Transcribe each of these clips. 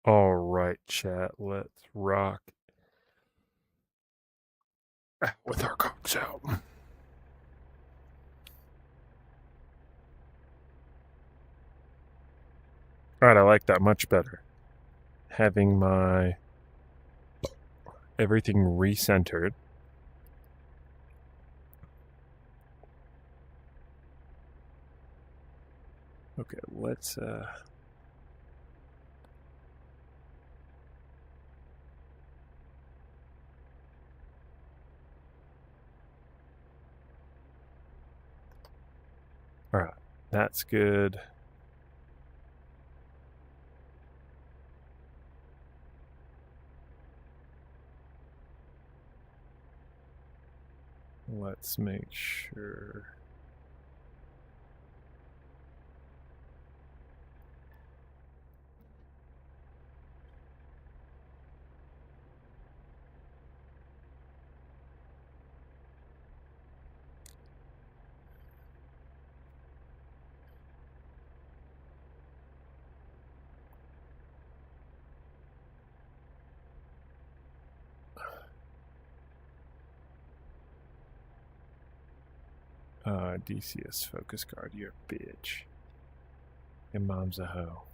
All right, chat. Let's rock with our cocks out. All right, I like that much better. Having my everything recentered. Okay, let's all right, that's good. Let's make sure. DCS focus guard, you're a bitch. Your mom's a hoe.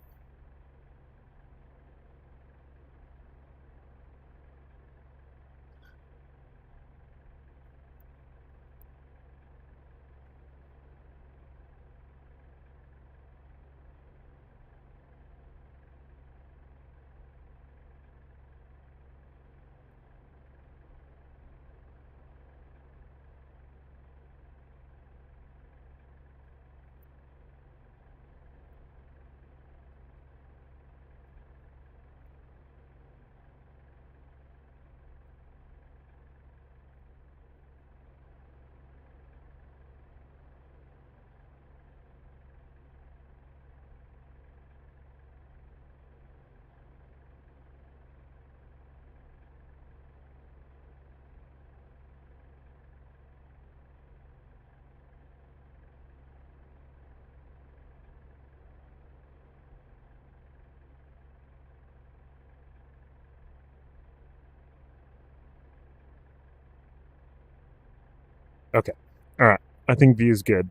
Okay. All right. I think view's good.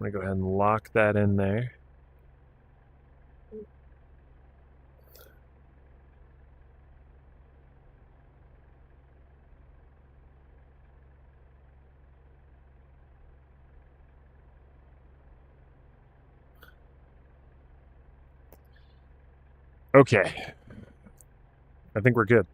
I'm going to go ahead and lock that in there. Okay. I think we're good.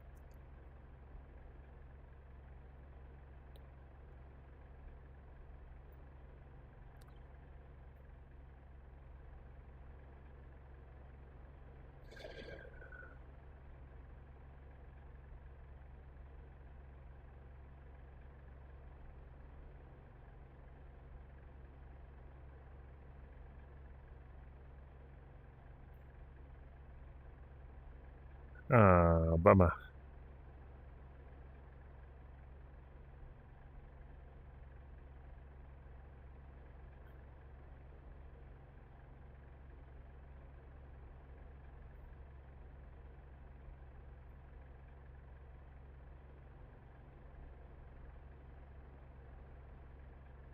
Bummer.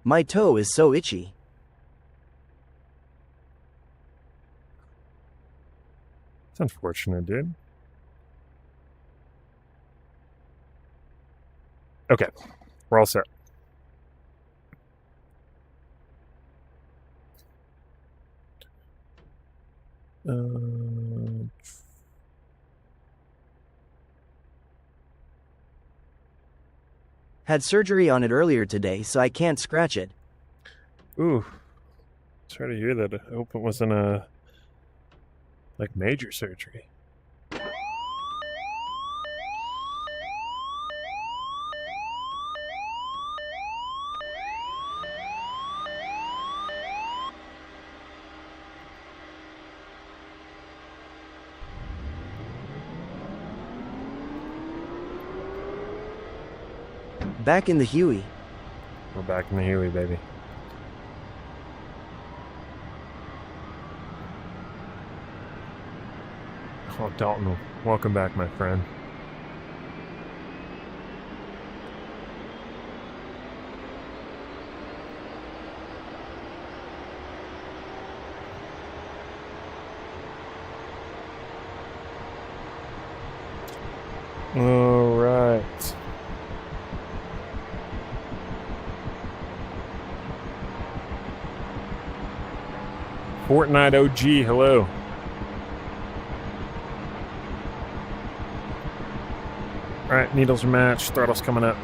My toe is so itchy. It's unfortunate, dude. Okay. We're all set. Had surgery on it earlier today, so I can't scratch it. Ooh. Sorry to hear that. I hope it wasn't a like major surgery. Back in the Huey. We're back in the Huey, baby. Oh, Dalton, welcome back, my friend. All right. Fortnite OG, hello. All right, needles are matched, throttle's coming up.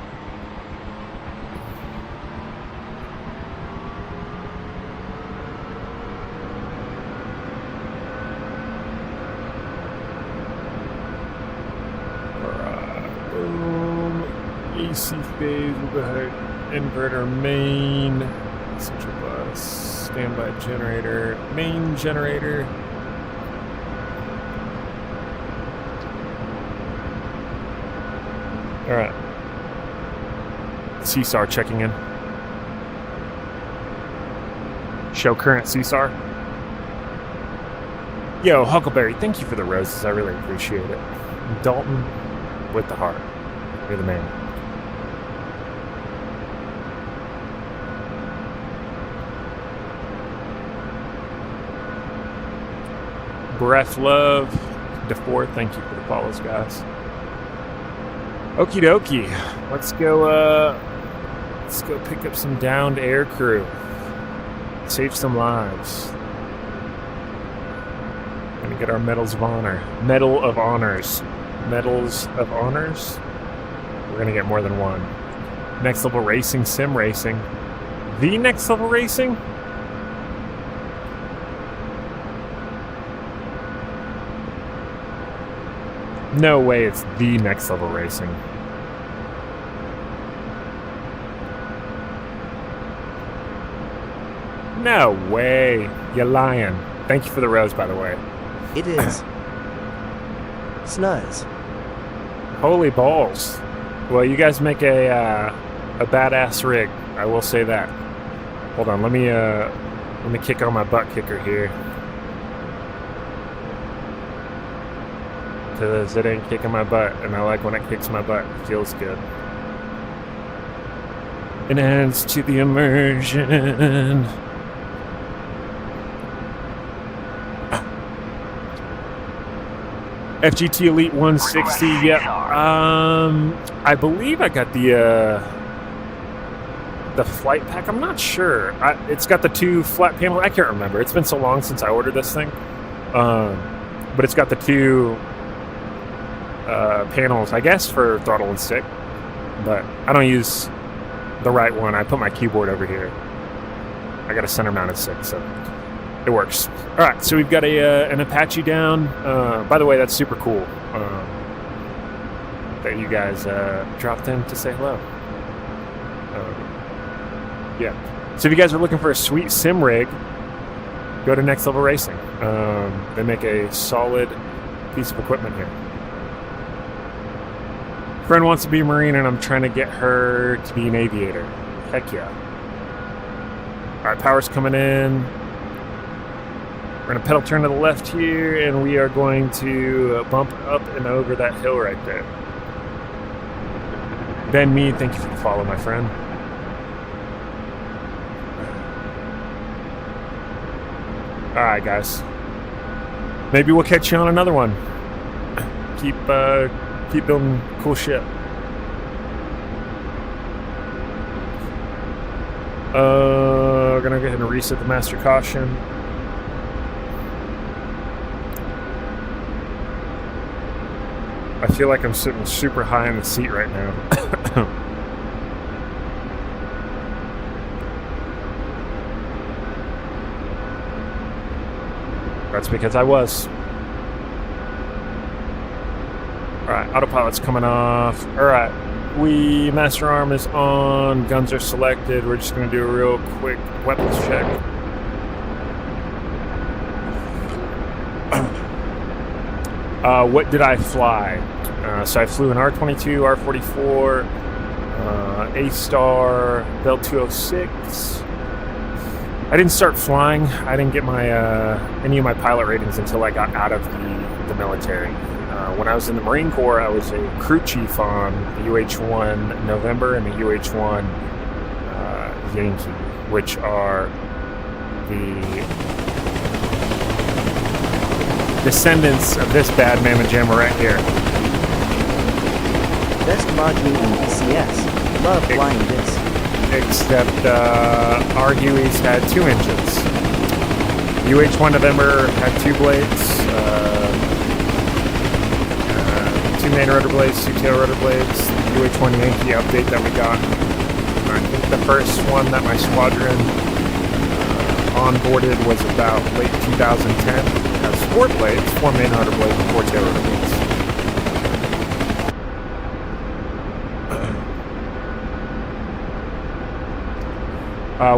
AC phase, we'll go ahead. Inverter main, central bus, standby generator, main generator. All right. CSAR checking in. Show current CSAR. Yo, Huckleberry, thank you for the roses. I really appreciate it. Dalton with the heart. You're the man. Breath Love, DeFore, thank you for the follows, guys. Okie dokie. Let's go pick up some downed air crew. Save some lives. Gonna get our medals of honor. Medal of honors. Medals of honors? We're gonna get more than one. Next level racing, sim racing. The next level racing? No way it's the next level racing. No way. You're lying. Thank you for the rose, by the way. It is. Snuzz. Holy balls. Well, you guys make a badass rig. I will say that. Hold on, let me kick on my butt kicker here. Because it ain't kicking my butt, and I like when it kicks my butt. It feels good. It adds to the immersion. FGT Elite 160, yep. I believe I got the flight pack. I'm not sure. It's got the 2 flat panels. I can't remember. It's been so long since I ordered this thing. But it's got the 2 panels, I guess, for throttle and stick. But I don't use the right one. I put my keyboard over here. I got a center mounted stick, so it works. All right, so we've got an Apache down. By the way, that's super cool that you guys dropped in to say hello. Yeah. So if you guys are looking for a sweet sim rig, go to Next Level Racing. They make a solid piece of equipment here. Friend wants to be a Marine, and I'm trying to get her to be an aviator. Heck yeah. All right, power's coming in. We're going to pedal turn to the left here, and we are going to bump up and over that hill right there. Ben Mead, thank you for the follow, my friend. All right, guys. Maybe we'll catch you on another one. Keep building cool shit. We're gonna go ahead and reset the master caution. I feel like I'm sitting super high in the seat right now. That's because I was. Alright, autopilot's coming off. Alright, master arm is on, guns are selected. We're just going to do a real quick weapons check. What did I fly? So I flew an R-22, R-44, A-Star, Bell 206, I didn't start flying. I didn't get my any of my pilot ratings until I got out of the military. When I was in the Marine Corps, I was a crew chief on the UH-1 November and the UH-1 Yankee, which are the descendants of this bad mamma jamma right here. Best mod game in DCS. Love flying this. Except our Hueys had 2 engines. UH-1 November had 2 blades, 2 main rotor blades, 2 tail rotor blades. The UH-1 Yankee update that we got, I think the first one that my squadron onboarded was about late 2010. It has 4 blades, 4 main rotor blades, and 4 tail rotor blades.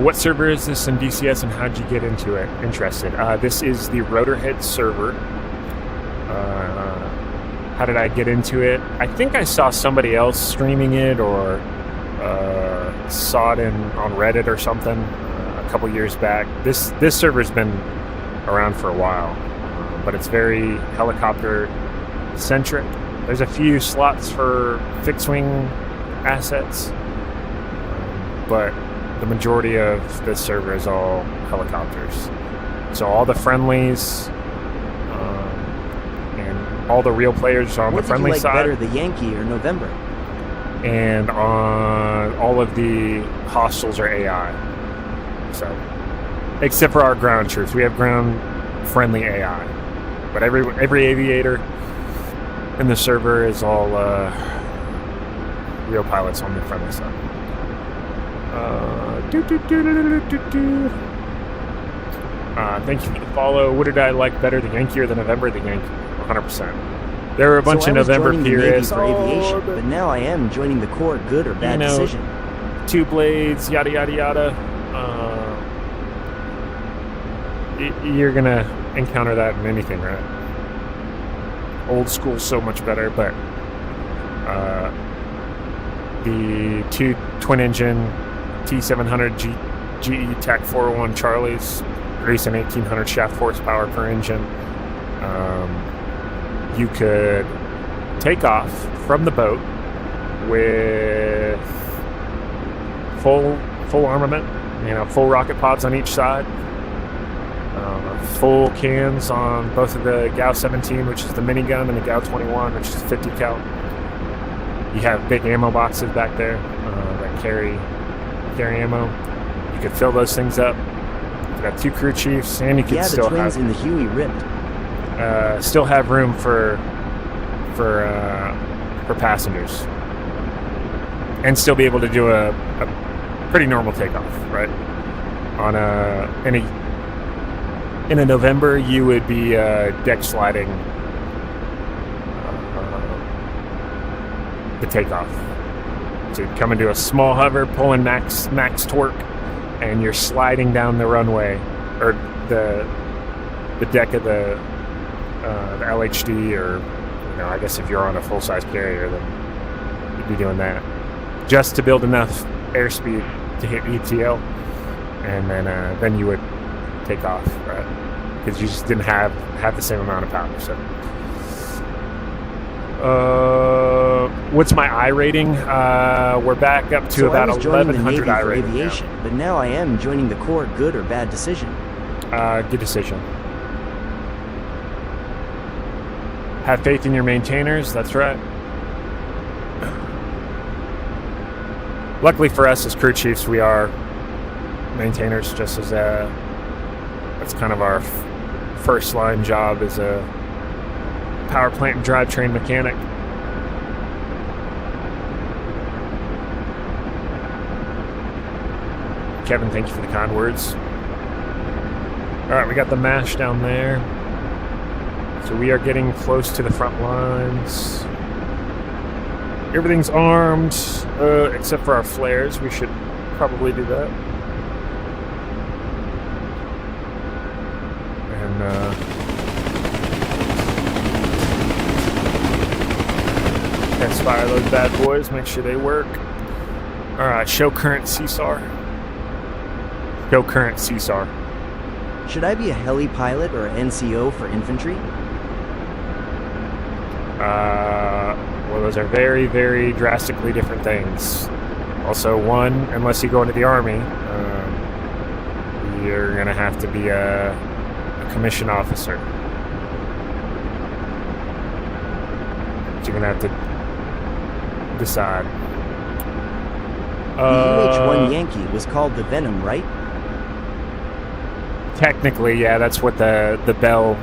What server is this in DCS and how'd you get into it? Interested. This is the Rotorhead server. How did I get into it? I think I saw somebody else streaming it or saw it on Reddit or something a couple years back. This server's been around for a while, but it's very helicopter centric. There's a few slots for fixed wing assets, but the majority of this server is all helicopters. So all the friendlies and all the real players are on the friendly side. What did you like better, the Yankee or November? And on all of the hostiles are AI. So, except for our ground troops, we have ground friendly AI. But every aviator in the server is all real pilots on the friendly side. Thank you for the follow. What did I like better, the Yankee or the November? The Yankee, 100%. There were a bunch of November periods. For aviation, but now I am joining the Corps. Good or bad decision? 2 blades, yada yada yada. You're gonna encounter that in anything, right? Old school's so much better, but the 2 twin-engine T700 GE TAC 401 Charlies, producing 1,800 shaft horsepower per engine. You could take off from the boat with full armament, full rocket pods on each side, full cans on both of the GAU-17, which is the minigun, and the GAU-21, which is 50 cal. You have big ammo boxes back there that carry ammo. You could fill those things up. You got 2 crew chiefs, and you could still the twins have in the Huey ripped. Still have room for passengers, and still be able to do a pretty normal takeoff, right? In a November, you would be deck sliding the takeoff. So you'd come into a small hover, pulling max torque, and you're sliding down the runway, or the deck of the LHD, or I guess if you're on a full-size carrier, then you'd be doing that just to build enough airspeed to hit ETL, and then you would take off, right? Because you just didn't have the same amount of power. So, what's my I rating? We're back up to about 1,100 I rating aviation, but now I am joining the Corps. Good or bad decision? Good decision. Have faith in your maintainers. That's right. Luckily for us as crew chiefs, we are maintainers. Just as that's kind of our first line job as a power plant and drivetrain mechanic. Kevin, thank you for the kind words. All right, we got the MASH down there. So we are getting close to the front lines. Everything's armed, except for our flares. We should probably do that. And let's fire those bad boys, make sure they work. All right, show current CSAR. Show current CSAR. Should I be a heli pilot or an NCO for infantry? Well, those are very, very drastically different things. Also, one, unless you go into the Army, you're going to have to be a commissioned officer. You're going to have to decide. The UH-1 Yankee was called the Venom, right? Technically, yeah, that's what the Bell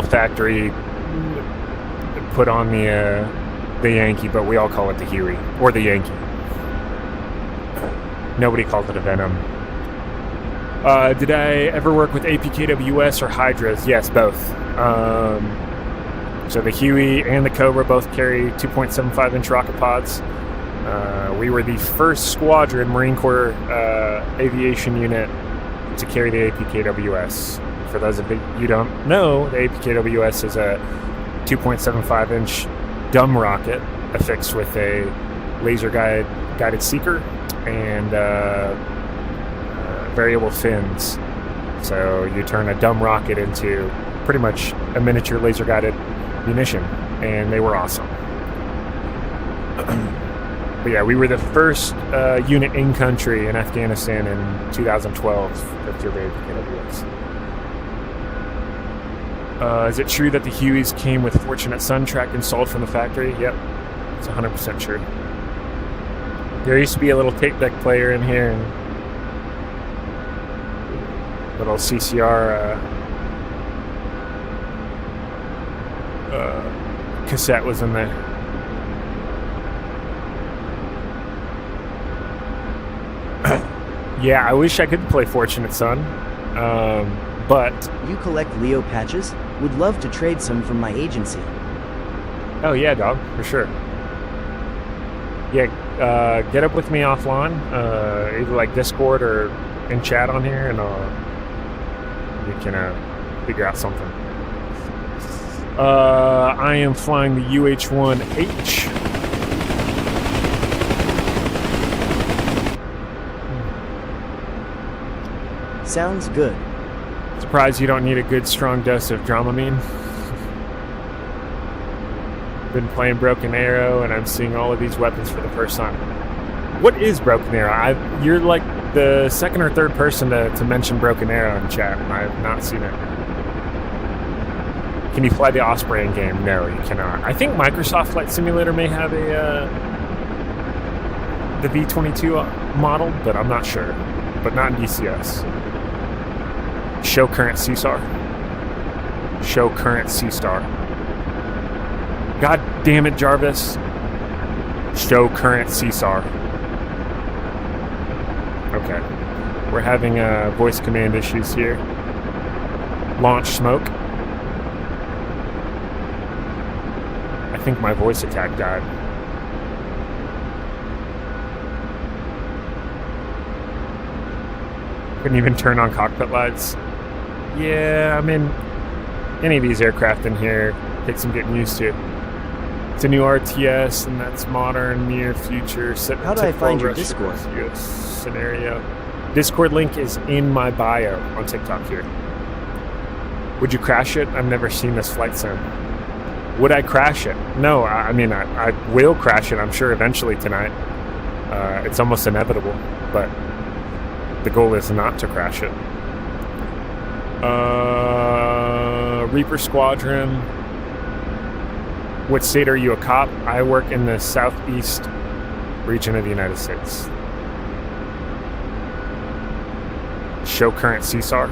factory put on the Yankee, but we all call it the Huey or the Yankee. Nobody calls it a Venom. Did I ever work with APKWS or Hydras? Yes, both. So the Huey and the Cobra both carry 2.75-inch rocket pods. We were the first squadron Marine Corps aviation unit to carry the APKWS. For those of you don't know, the APKWS is a 2.75-inch dumb rocket affixed with a laser guided seeker and variable fins. So you turn a dumb rocket into pretty much a miniature laser guided munition, and they were awesome. But yeah, we were the first unit in country in Afghanistan in 2012 that threw the APKWS. Is it true that the Hueys came with Fortunate Son track installed from the factory? Yep, it's 100% true. There used to be a little tape deck player in here, and little CCR cassette was in there. Yeah, I wish I could play Fortunate Son, but... You collect Leo patches? Would love to trade some from my agency. Oh yeah, dog, for sure. Yeah, get up with me offline, either like Discord or in chat on here, and we can figure out something. I am flying the UH-1H. Sounds good. Surprised you don't need a good strong dose of Dramamine. Been playing Broken Arrow, and I'm seeing all of these weapons for the first time. What is Broken Arrow? You're like the second or third person to mention Broken Arrow in chat, and I have not seen it. Can you fly the Osprey in game? No, you cannot. I think Microsoft Flight Simulator may have the V-22 model, but I'm not sure. But not in DCS. Show current CSAR. Show current CSAR. God damn it, Jarvis. Show current CSAR. Okay. We're having voice command issues here. Launch smoke. I think my voice attack died. Couldn't even turn on cockpit lights. Yeah, I mean, any of these aircraft in here takes some getting used to. It's a new RTS, and that's modern, near future. How do I find your Discord? Scenario. Discord link is in my bio on TikTok here. Would you crash it? I've never seen this flight sim. Would I crash it? No, I mean, I will crash it, I'm sure, eventually tonight. It's almost inevitable, but the goal is not to crash it. Reaper Squadron. What state are you, a cop? I work in the southeast region of the United States. Show current CSAR.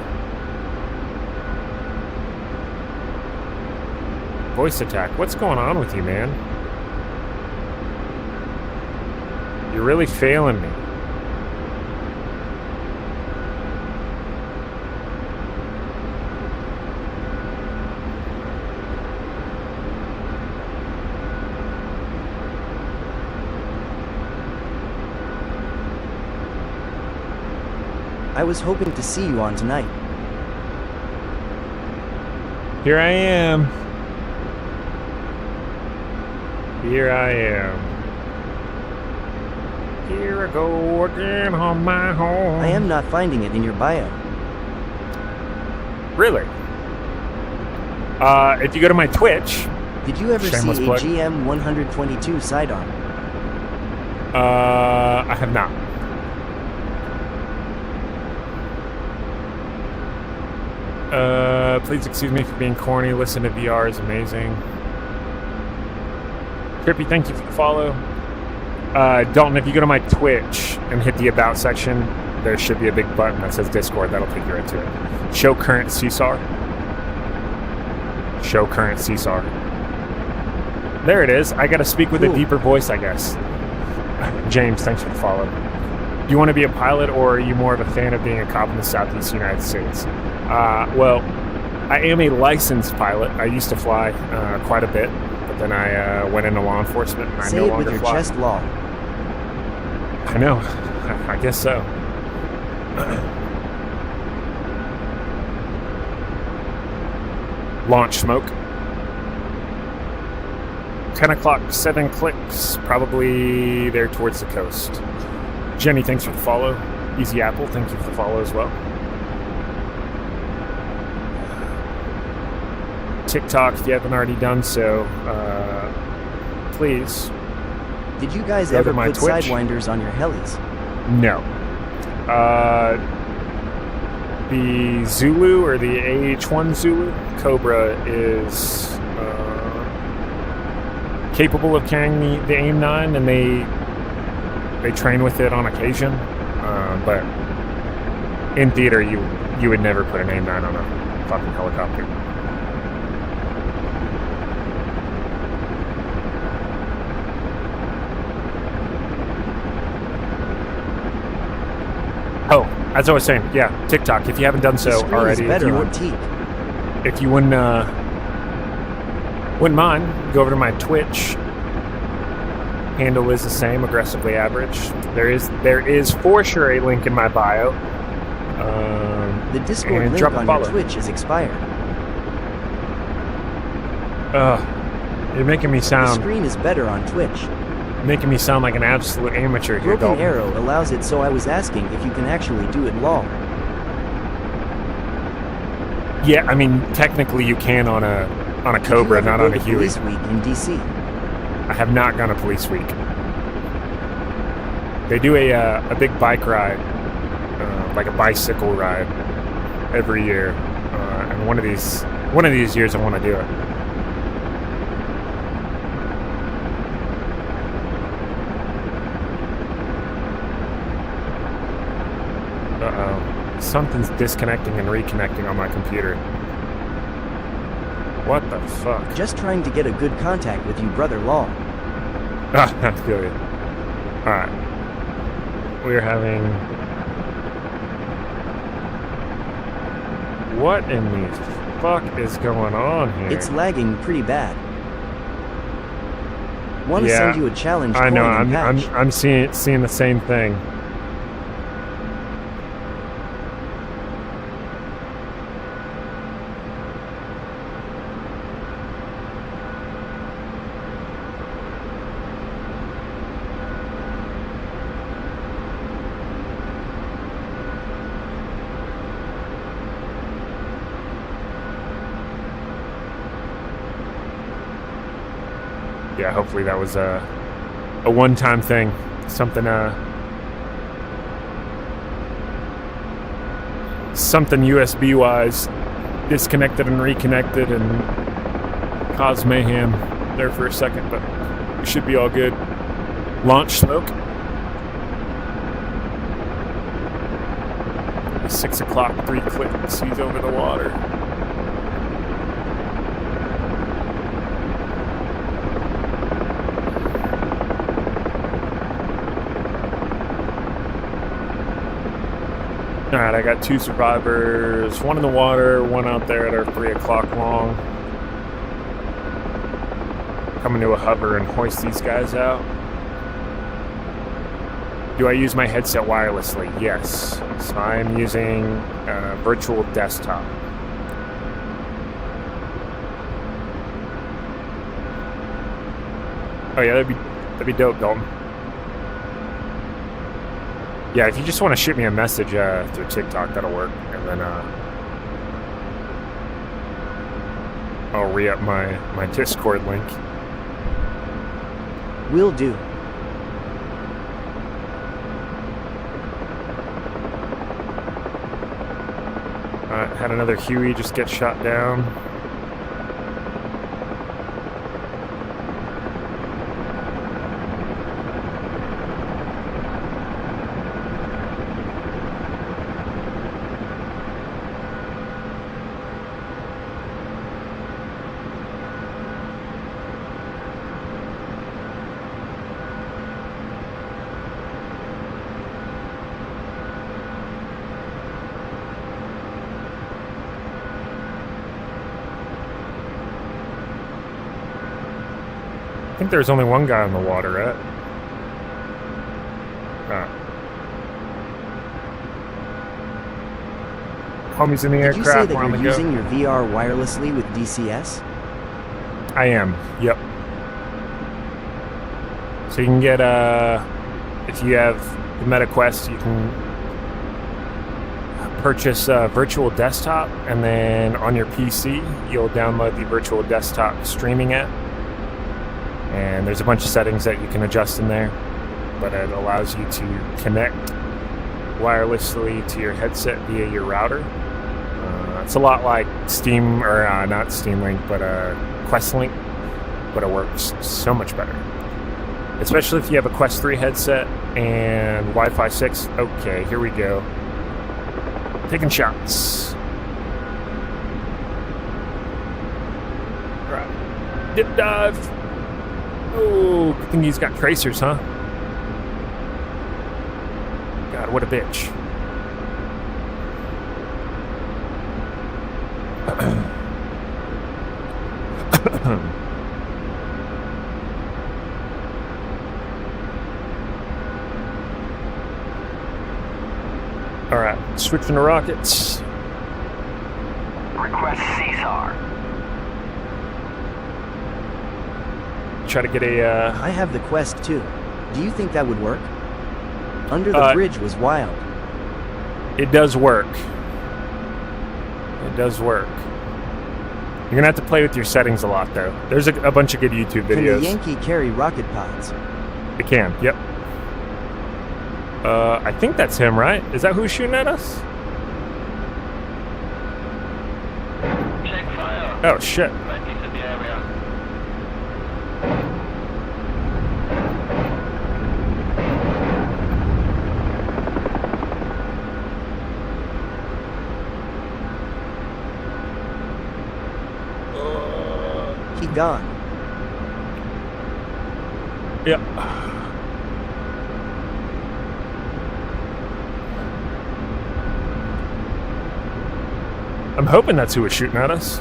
Voice attack. What's going on with you, man? You're really failing me. I was hoping to see you on tonight. Here I am. Here I am. Here I go again on my home. I am not finding it in your bio. Really? If you go to my Twitch... Did you ever see Shameless a plug. GM 122 sidearm? I have not. Please excuse me for being corny. Listen to VR is amazing. Trippy, thank you for the follow. Dalton, if you go to my Twitch and hit the About section, there should be a big button that says Discord. That'll take you right to it. Show current CSAR. Show current CSAR. There it is. I gotta speak with a deeper voice, I guess. James, thanks for the follow. Do you want to be a pilot, or are you more of a fan of being a cop in the Southeast United States? Well, I am a licensed pilot. I used to fly quite a bit, but then I went into law enforcement, and I Say no it longer with your fly. chest law. I know. I guess so. Launch smoke. 10 o'clock, 7 clicks. Probably there towards the coast. Jenny, thanks for the follow. Easy Apple, thank you for the follow as well. TikTok, if you haven't already done so, please. Did you guys Go to ever my put Twitch. sidewinders on your helis? No. The Zulu, or the AH-1 Zulu Cobra, is capable of carrying the AIM-9, and they train with it on occasion. But in theater, you would never put an AIM-9 on a fucking helicopter. Oh, as I was saying, yeah, TikTok. If you haven't done The so screen already, is better on teak. if you wouldn't mind, go over to my Twitch. Handle is the same, aggressively average. There is for sure a link in my bio. The Discord and link drop a on your follow. Twitch is expired. You're making me The sound screen is better on Twitch. like an absolute amateur here, Broken Dalton. Arrow allows it, so I was asking if you can actually do it lol. Yeah, I mean technically you can on a Cobra, Did you not ever on go a to Huey. Police Week in DC. I have not gone to Police Week. They do a big bike ride, like a bicycle ride, every year, and one of these years I want to do it. Uh-oh. Something's disconnecting and reconnecting on my computer. What the fuck? Just trying to get a good contact with you, brother lol. Ah, I feel you. Alright. We're having... What in the fuck is going on here? It's lagging pretty bad. Want to Yeah, send you a challenge I know, coin and patch. I'm seeing the same thing. Yeah, hopefully that was a one-time thing. Something USB-wise disconnected and reconnected and caused mayhem there for a second, but it should be all good. Launch smoke. 6 o'clock, 3 clicks. He's over the water. Alright, I got 2 survivors, 1 in the water, 1 out there at our 3 o'clock long. Coming to a hover and hoist these guys out. Do I use my headset wirelessly? Yes. So I am using virtual desktop. Oh yeah, that'd be dope, Dalton. Yeah, if you just want to shoot me a message through TikTok, that'll work. And then I'll re-up my Discord link. Will do. Had another Huey just get shot down. I think there's only one guy on the water, right? Homies in the Did you say aircraft. that We're on the you're go. using your VR wirelessly with DCS? I am. Yep. So you can get if you have the MetaQuest, you can purchase a virtual desktop, and then on your PC, you'll download the virtual desktop streaming app. And there's a bunch of settings that you can adjust in there, but it allows you to connect wirelessly to your headset via your router. It's a lot like Steam, or not Steam Link, but Quest Link, but it works so much better. Especially if you have a Quest 3 headset and Wi-Fi 6. Okay, here we go. Taking shots. All right. Dip dive. Oh, good thing he's got tracers, huh? God, what a bitch. All right, switching to rockets. Request Caesar. Try to get a. I have the Quest too. Do you think that would work? Under the Bridge was wild. It does work. It does work. You're gonna have to play with your settings a lot, though. There's a bunch of good YouTube videos. Can the Yankee carry rocket pods? It can. Yep. I think that's him, right? Is that who's shooting at us? Check fire. Oh shit. Right into the area. He gone. Yep. I'm hoping that's who was shooting at us.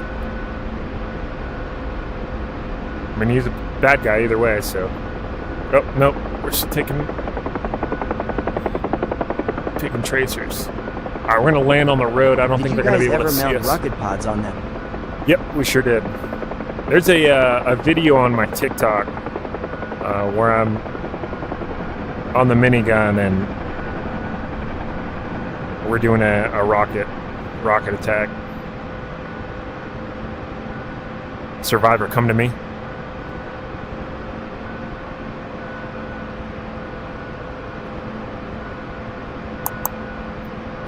I mean, he's a bad guy either way, so. Oh, nope. We're just taking tracers. Alright, we're gonna land on the road. I don't think they're gonna be able to see us. Did you guys ever mount rocket pods on them? Yep, we sure did. There's a video on my TikTok where I'm on the minigun and we're doing a rocket attack. Survivor, come to me.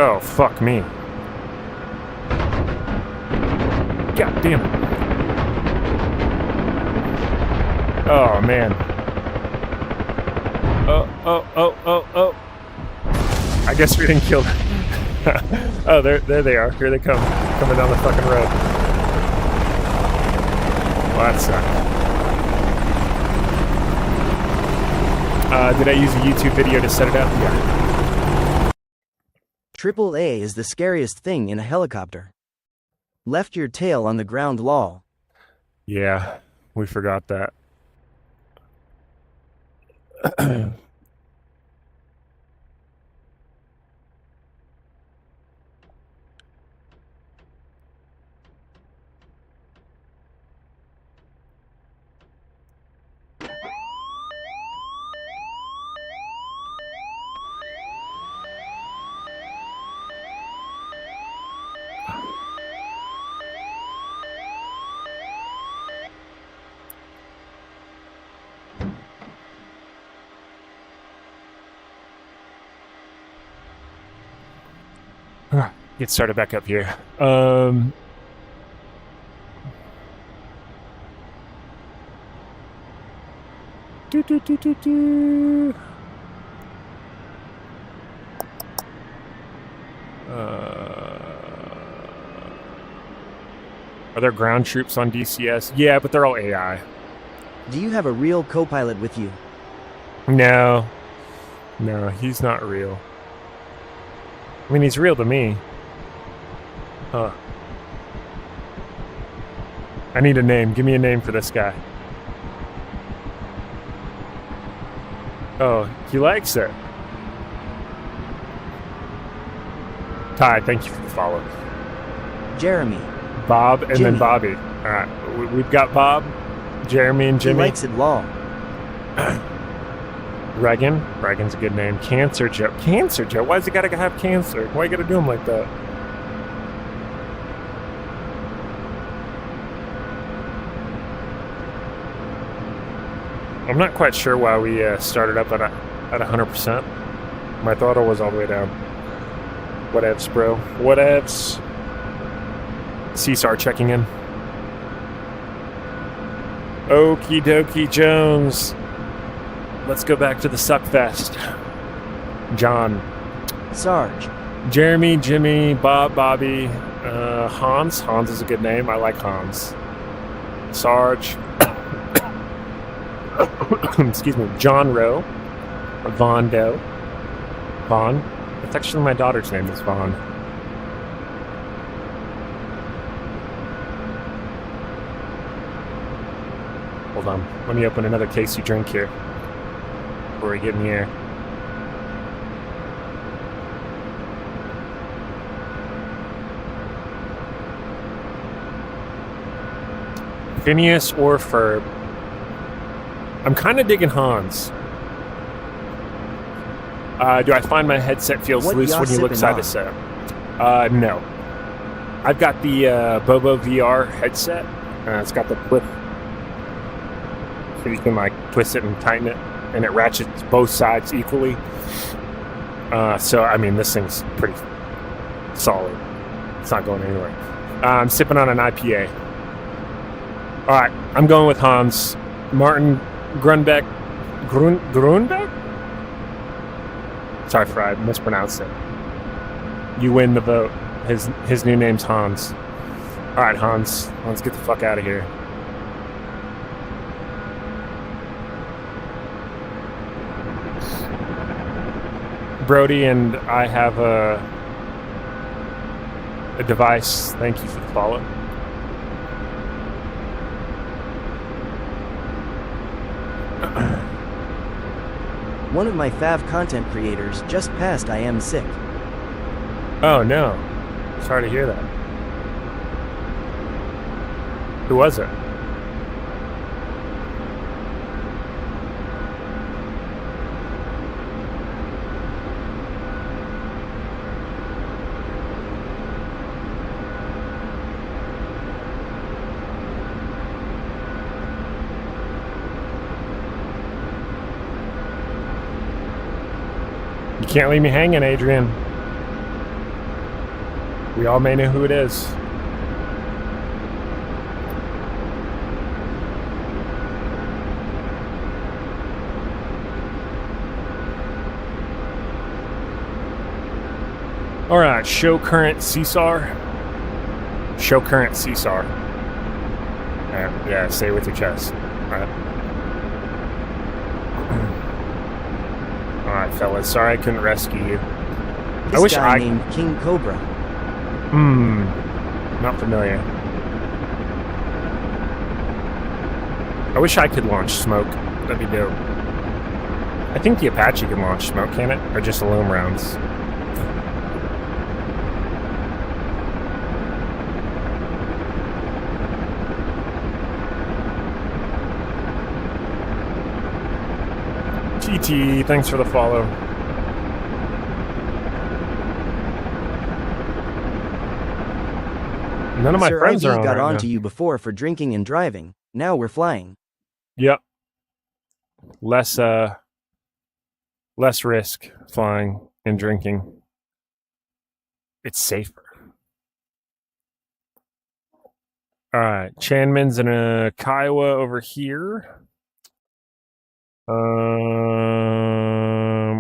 Oh, fuck me. God damn it. Oh, man. Oh. I guess we didn't kill them. Oh, there they are. Here they come. Coming down the fucking road. Well, that sucked. Did I use a YouTube video to set it up? Yeah. AAA is the scariest thing in a helicopter. Left your tail on the ground, lol. Yeah, we forgot that. Get started back up here. Are there ground troops on DCS? Yeah, but they're all AI. Do you have a real co-pilot with you? No, he's not real. I mean, he's real to me. Huh. I need a name. Give me a name for this guy. Oh, he likes it. Ty, thank you for the follow. Jeremy. Bob and Jimmy. then Bobby. All right, we've got Bob, Jeremy, and Jimmy. He likes it long. Regan's a good name. Cancer Joe. Why's he gotta have cancer? Why you gotta do him like that? I'm not quite sure why we started up at 100%. My throttle was all the way down. Whatevs, bro. Whatevs. CSAR checking in. Okie dokie Jones. Let's go back to the Suckfest. John. Sarge. Jeremy, Jimmy, Bob, Bobby, Hans. Hans is a good name. I like Hans. Sarge. Excuse me. John Rowe. Von Doe. Vaughn. That's actually my daughter's name is Vaughn. Hold on. Let me open another tasty drink here before we get in the air. Phineas or Ferb. I'm kind of digging Hans. Do I find my headset feels What loose y'all when you look sipping side on? to side? No. I've got the Bobo VR headset. It's got the clip, so you can like twist it and tighten it, and it ratchets both sides equally. So I mean, this thing's pretty solid. It's not going anywhere. I'm sipping on an IPA. All right, I'm going with Hans. Martin Grunbeck. Grunbeck? Sorry, Fry, I mispronounced it. You win the vote. His new name's Hans. All right, Hans. Let's get the fuck out of here. Brody and I have a device. Thank you for the follow. One of my fav content creators just passed. I am sick. Oh no. Sorry to hear that. Who was it? You can't leave me hanging, Adrian. We all may know who it is. All right, show current CSAR. Show current CSAR. Yeah, say it with your chest. All right. All right, fellas. Sorry I couldn't rescue you. This wish guy I- named King Cobra. Not familiar. I wish I could launch smoke. That'd be dope. I think the Apache can launch smoke, can it? Or just aluminum rounds? TT, thanks for the follow. None of my Sir friends IV are on got right on now. to you before for drinking and driving. Now we're flying. Yep. Less risk flying and drinking. It's safer. All right, Chanmin's in a Kiowa over here.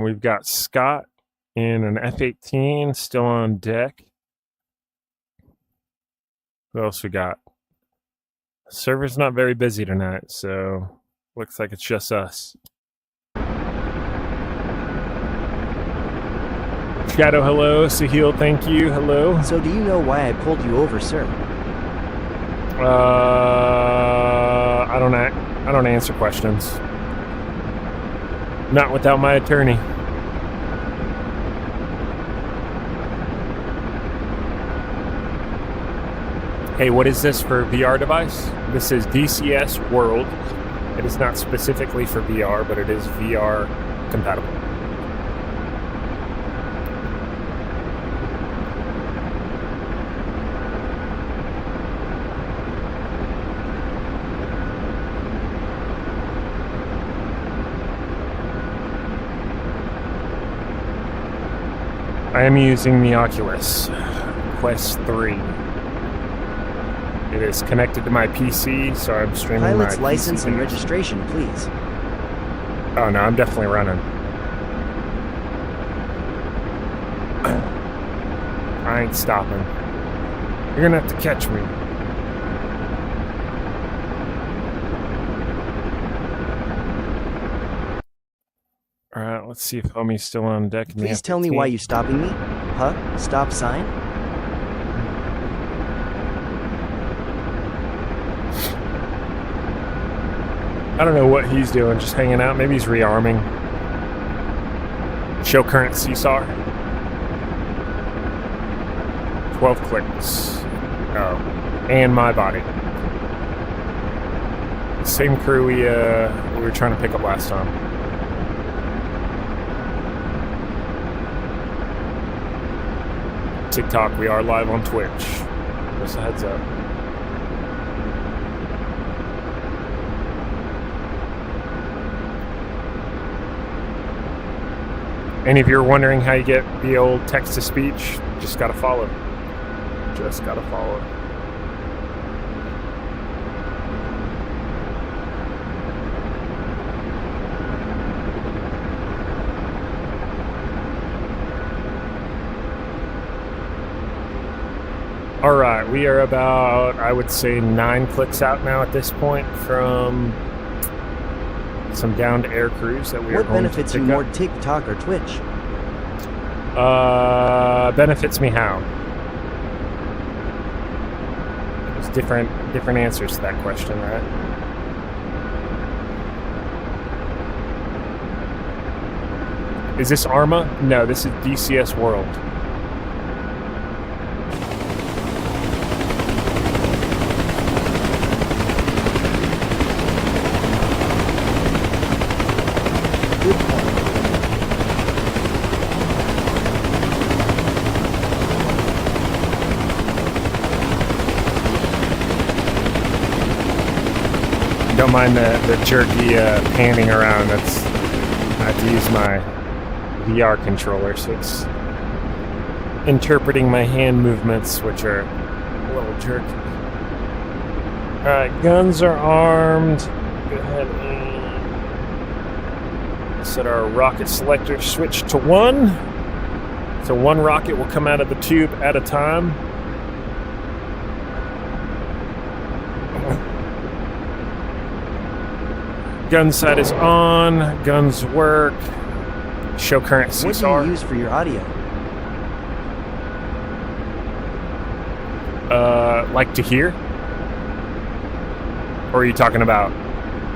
We've got Scott in an F-18 still on deck. Who else we got? Server's not very busy tonight, so looks like it's just us. Shadow, hello. Sahil, thank you. Hello. So do you know why I pulled you over, sir? I don't answer questions. Not without my attorney. Hey, what is this for VR device? This is DCS World. It is not specifically for VR, but it is VR compatible. I am using the Oculus Quest 3. It is connected to my PC, so I'm streaming Pilot's my license PC and videos. registration, please. Oh no, I'm definitely running. I ain't stopping. You're gonna have to catch me. Alright, let's see if homie's still on deck. in the Please tell me F-15. why you stopping me? Huh? Stop sign? I don't know what he's doing, just hanging out. Maybe he's rearming. Show current CSAR. 12 clicks. Oh. And my body. Same crew we were trying to pick up last time. TikTok, we are live on Twitch. Just a heads up. And if you're wondering how you get the old text-to-speech, just gotta follow. Just gotta follow. All right, we are about, I would say, 9 clicks out now at this point from some downed air crews that we are What going to benefits pick you more, up. TikTok or Twitch? Benefits me how? There's different answers to that question, right? Is this Arma? No, this is DCS World. Good point. Don't mind the jerky panning around. I have to use my VR controller, so it's interpreting my hand movements, which are a little jerky. Alright, guns are armed. Go ahead and set our rocket selector switch to 1. So 1 rocket will come out of the tube at a time. Gun sight is on. Guns work. Show current What do you CSAR. use for your audio? Like to hear? Or are you talking about,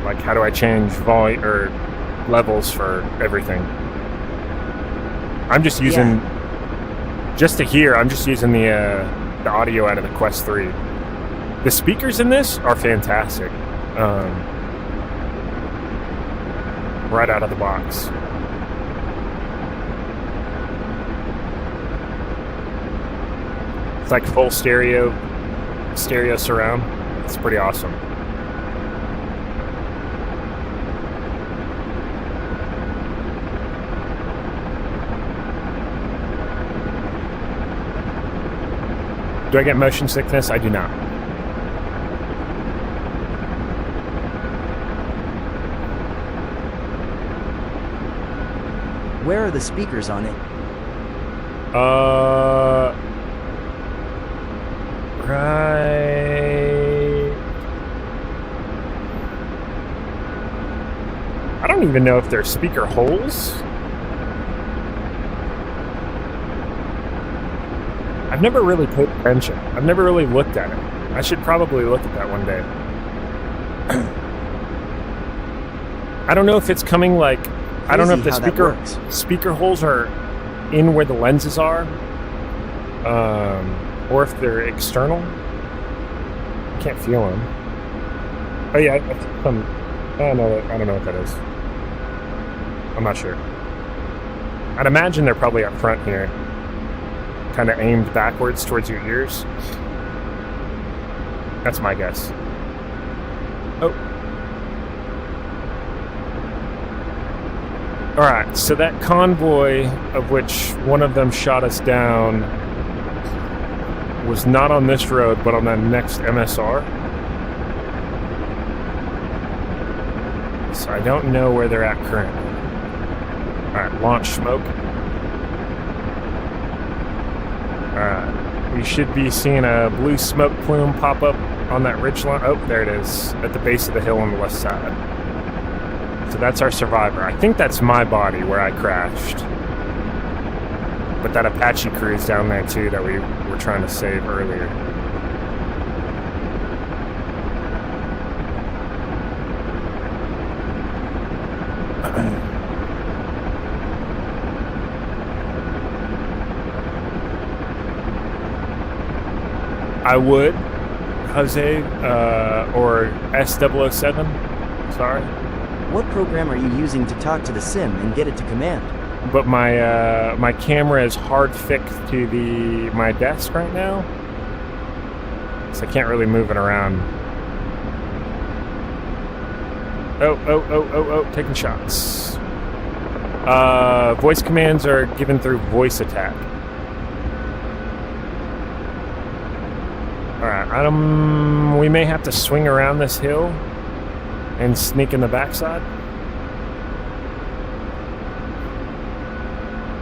like, how do I change volume or levels for everything? I'm just using, just to hear, I'm just using the audio out of the Quest 3. The speakers in this are fantastic. Right out of the box. It's like full stereo surround. It's pretty awesome. Do I get motion sickness? I do not. Where are the speakers on it? Right. I don't even know if they're speaker holes. I've never really paid attention. I've never really looked at it. I should probably look at that one day. I don't know if it's coming like... I don't know if the speaker holes are in where the lenses are, or if they're external. I can't feel them. Oh yeah, I don't know what that is. I'm not sure. I'd imagine they're probably up front here, kind of aimed backwards towards your ears. That's my guess. Oh. Alright, so that convoy, of which one of them shot us down, was not on this road, but on that next MSR. So I don't know where they're at currently. Alright, launch smoke. Alright, we should be seeing a blue smoke plume pop up on that ridge line. Oh, there it is, at the base of the hill on the west side. So that's our survivor. I think that's my body where I crashed. But that Apache crew is down there too that we were trying to save earlier. I would, Jose, or S007, sorry. What program are you using to talk to the sim and get it to command? But my camera is hard fixed to my desk right now, so I can't really move it around. Oh, taking shots. Voice commands are given through voice attack. Alright, we may have to swing around this hill and sneak in the backside.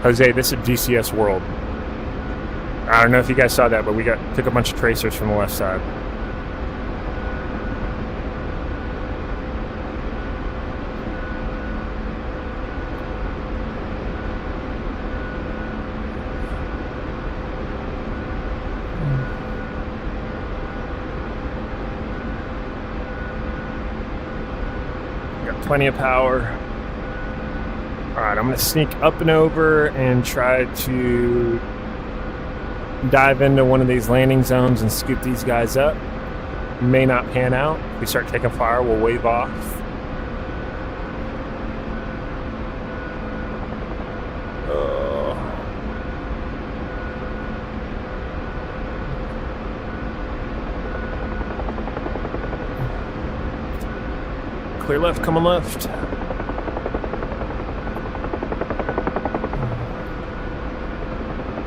Jose, this is DCS World. I don't know if you guys saw that, but we took a bunch of tracers from the left side. Plenty of power. Alright, I'm going to sneak up and over and try to dive into one of these landing zones and scoop these guys up. May not pan out. If we start taking fire, we'll wave off. Clear left, come on left.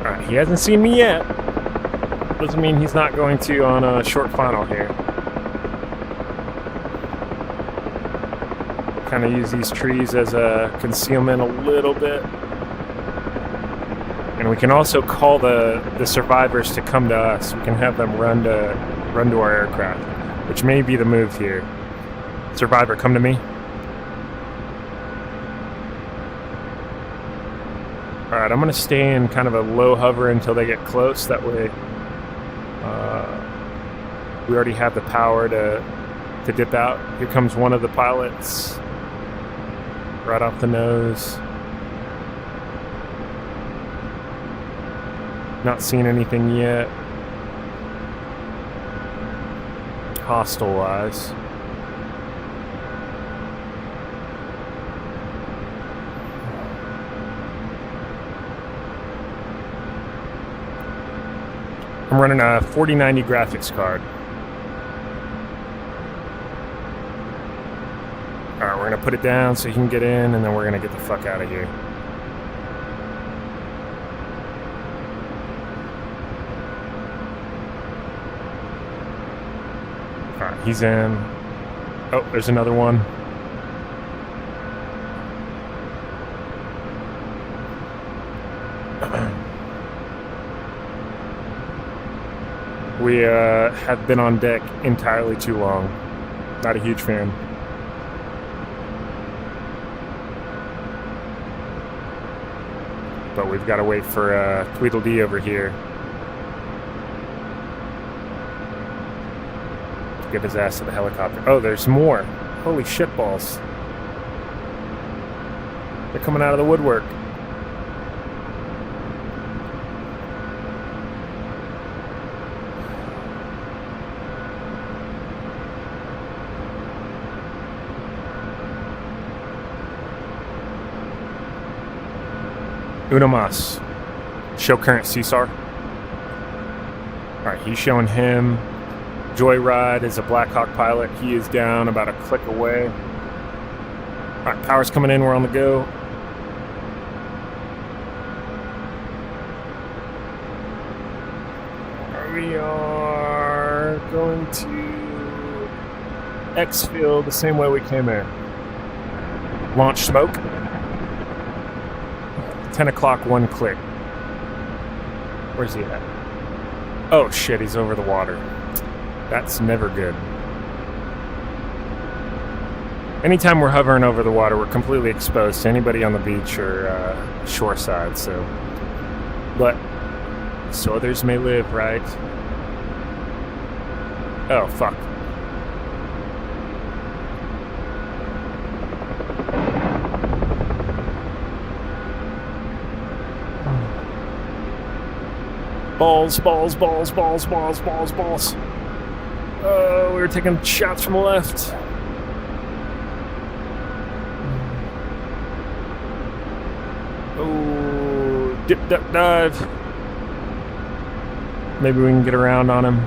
Alright, he hasn't seen me yet. Doesn't mean he's not going to on a short final here. Kind of use these trees as a concealment a little bit. And we can also call the survivors to come to us. We can have them run to our aircraft, which may be the move here. Survivor, come to me. Alright, I'm going to stay in kind of a low hover until they get close. That way we already have the power to dip out. Here comes one of the pilots. Right off the nose. Not seen anything yet. Hostile-wise. I'm running a 4090 graphics card. Alright, we're going to put it down so he can get in, and then we're going to get the fuck out of here. Alright, he's in. Oh, there's another one. We have been on deck entirely too long. Not a huge fan. But we've got to wait for Tweedledee over here to get his ass to the helicopter. Oh, there's more. Holy shitballs. They're coming out of the woodwork. Uno mas. Show current CSAR. Alright, he's showing him. Joyride is a Blackhawk pilot. He is down about a click away. Alright, power's coming in. We're on the go. We are going to exfil the same way we came in. Launch smoke. 10 o'clock, 1 click. Where's he at? Oh shit, he's over the water. That's never good. Anytime we're hovering over the water, we're completely exposed to anybody on the beach or shoreside, so. But, so others may live, right? Oh, fuck. Balls, balls, balls, balls, balls, balls, balls. Oh, we were taking shots from the left. Oh, dip, duck, dive. Maybe we can get around on him.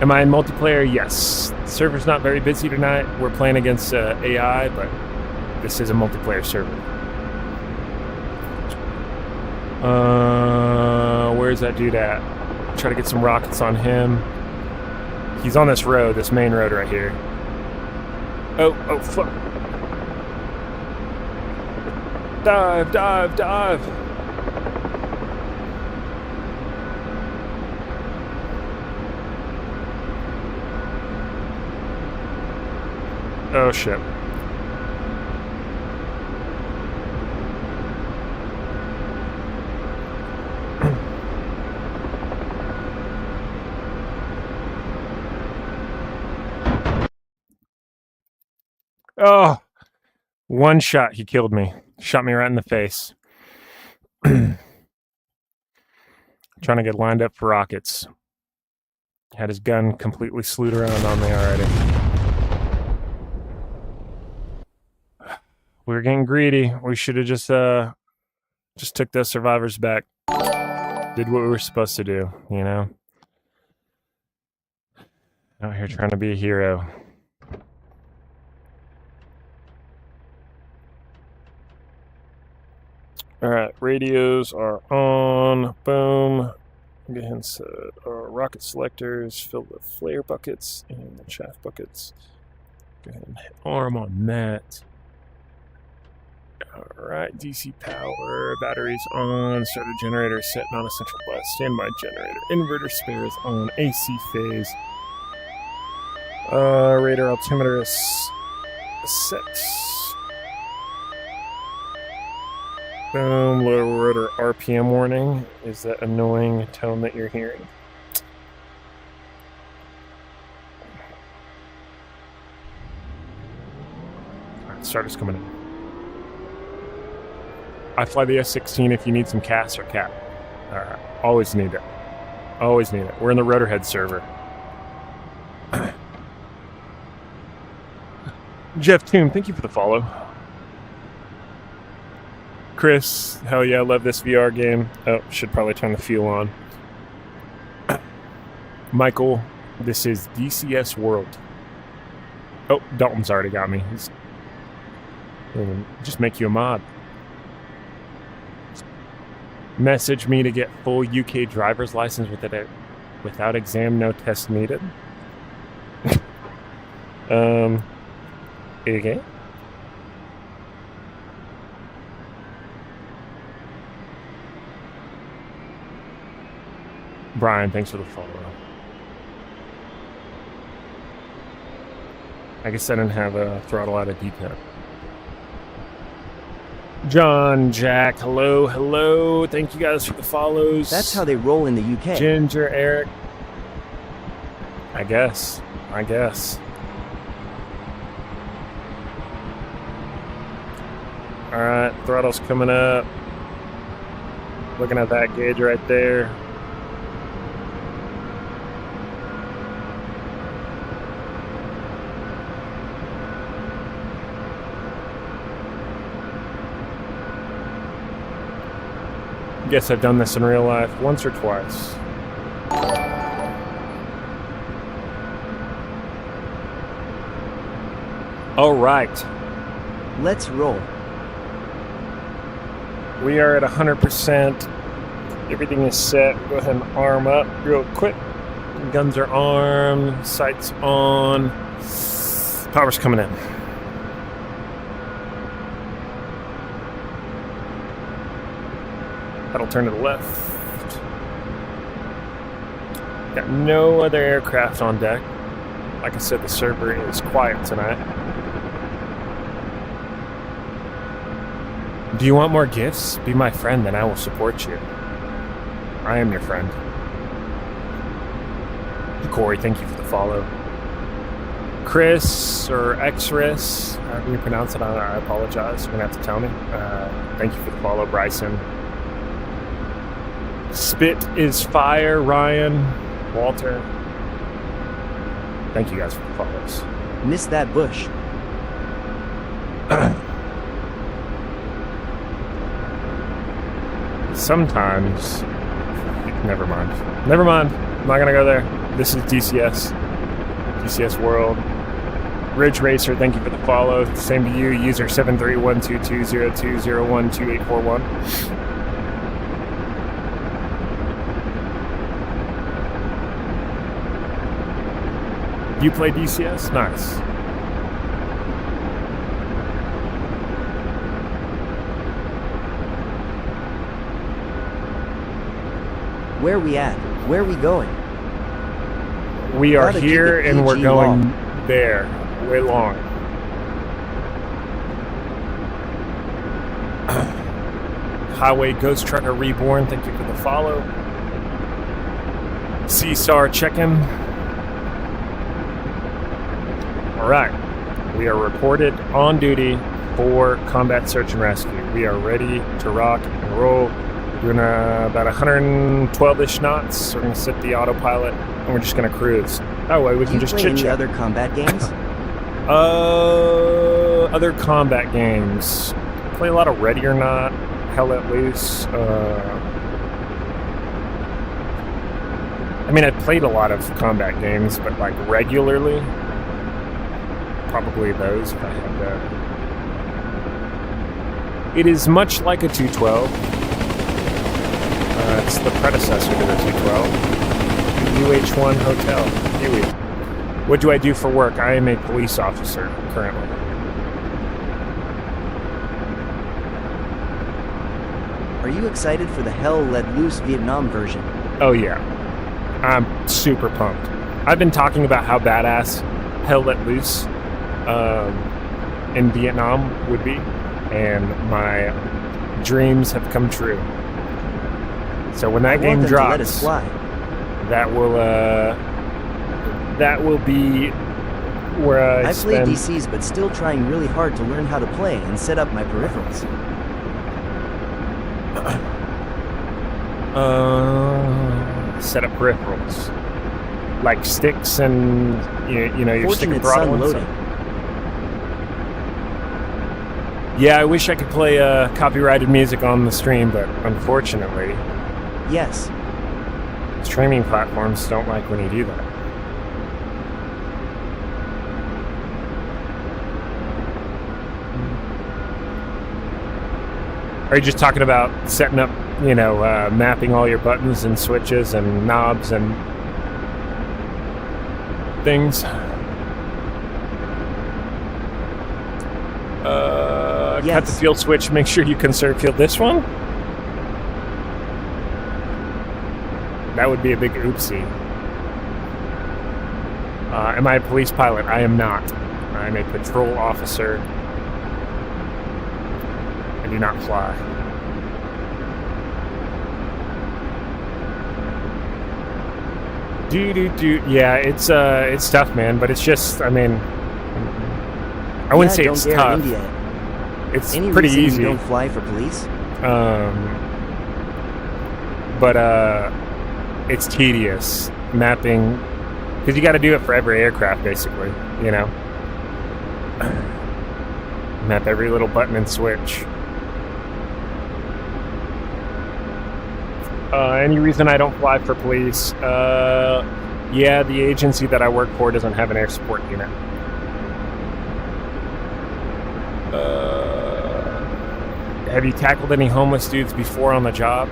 Am I in multiplayer? Yes. The server's not very busy tonight. We're playing against AI, but this is a multiplayer server. Where's that dude at? Try to get some rockets on him. He's on this road, this main road right here. Oh, fuck. Dive, dive, dive. Oh, shit. Oh, one shot, he killed me. Shot me right in the face. Trying to get lined up for rockets. Had his gun completely slewed around on me already. We were getting greedy. We should have just took those survivors back. Did what we were supposed to do, you know? Out here trying to be a hero. Alright, radios are on. Boom. Go ahead and set our rocket selectors, fill the flare buckets and the chaff buckets. Go ahead and hit arm on that. Alright, DC power, batteries on, starter generator set, non-essential bus, standby generator, inverter spares on, AC phase. Radar altimeter is set. Boom, low rotor RPM warning. Is that annoying tone that you're hearing? Alright, starter's coming in. I fly the S-16 if you need some CAS or CAP. Alright, always need it. Always need it. We're in the Rotorhead server. Jeff Toom, thank you for the follow. Chris, hell yeah, love this VR game. Oh, should probably turn the fuel on. Michael, this is DCS World. Oh, Dalton's already got me. He's just make you a mod. Message me to get full UK driver's license without exam, no test needed. Okay. Brian, thanks for the follow. I guess I didn't have a throttle out of D10. John, Jack, hello, hello. Thank you guys for the follows. That's how they roll in the UK. Ginger, Eric. I guess. Alright, throttle's coming up. Looking at that gauge right there. Guess I've done this in real life once or twice. All right. Let's roll. We are at 100%. Everything is set. Go ahead and arm up real quick. Guns are armed. Sights on. Power's coming in. That'll turn to the left. Got no other aircraft on deck. Like I said, the server is quiet tonight. Do you want more gifts? Be my friend, and I will support you. I am your friend. Corey, thank you for the follow. Chris, or Xris, however you pronounce it, I apologize. You're going to have to tell me. Thank you for the follow, Bryson. Spit is fire, Ryan, Walter. Thank you guys for the follows. Missed that bush. Sometimes, never mind. I'm not gonna go there. This is DCS World. Ridge Racer, thank you for the follow. Same to you, user 7312202012841. You play DCS? Nice. Where we at? Where we going? We are Gotta keep here it and we're PG going long. there. Way long. Highway Ghost Trucker Reborn, thank you for the follow. C-Star check-in. Alright. We are reported on duty for combat search and rescue. We are ready to rock and roll. Doing about 112-ish knots. We're going to set the autopilot and we're just going to cruise. That way we can just play any chit-chat. other combat games? Other combat games. Play a lot of Ready or Not, Hell Let Loose. I mean, I played a lot of combat games, but like regularly, probably those if I had that. It is much like a 212. It's the predecessor to the 212. UH-1 Hotel, Huey. What do I do for work? I am a police officer currently. Are you excited for the Hell Let Loose Vietnam version? Oh yeah, I'm super pumped. I've been talking about how badass Hell Let Loose in Vietnam would be, and my dreams have come true. So when that game drops, let us fly. that will be where I play spend. DCs, but still trying really hard to learn how to play and set up my peripherals. Set up peripherals like sticks and you know your stick and Fortunate throttle sun and loading. stuff. Yeah, I wish I could play copyrighted music on the stream, but unfortunately, Yes. streaming platforms don't like when you do that. Are you just talking about setting up, mapping all your buttons and switches and knobs and things? Cut the Yes. fuel switch, make sure you conserve fuel. This one? That would be a big oopsie. Am I a police pilot? I am not. I'm a patrol officer. I do not fly. Yeah, it's tough, man. But it's just, I mean, I wouldn't say it's tough. It's Any pretty reason easy. You don't fly for police? But it's tedious mapping because you got to do it for every aircraft, basically. You know, map every little button and switch. Any reason I don't fly for police? Yeah, the agency that I work for doesn't have an air support unit. Have you tackled any homeless dudes before on the job?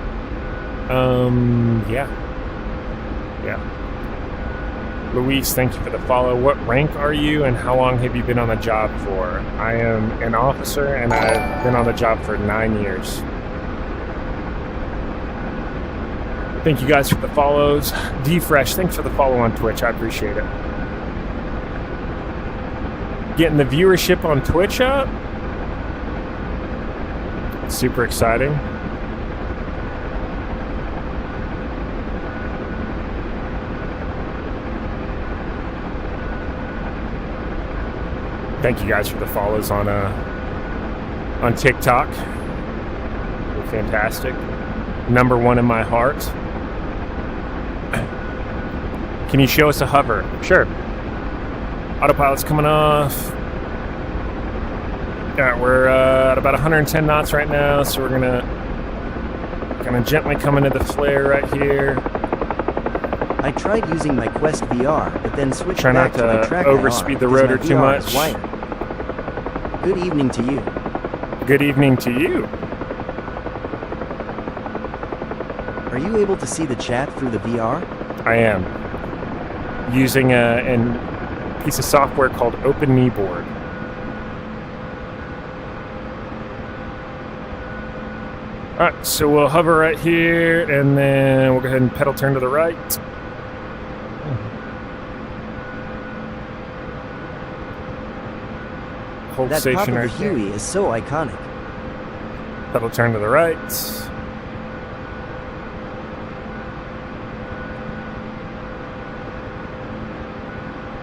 Yeah. Luis, thank you for the follow. What rank are you and how long have you been on the job for? I am an officer and I've been on the job for 9 years. Thank you guys for the follows. D-Fresh, thanks for the follow on Twitch. I appreciate it. Getting the viewership on Twitch up. Super exciting. Thank you guys for the follows on TikTok. You're fantastic. #1 in my heart. Can you show us a hover? Sure. Autopilot's coming off. Yeah, we're at about 110 knots right now, so we're gonna gently come into the flare right here. I tried using my Quest VR, but then switched Try back not to my to track overspeed IR the because rotor my too VR is much. wired. Good evening to you. Good evening to you. Are you able to see the chat through the VR? I am using a piece of software called Open Kneeboard. Alright, so we'll hover right here, and then we'll go ahead and pedal turn to the right. Hold That pop station of the right here. Huey is so iconic. Pedal turn to the right.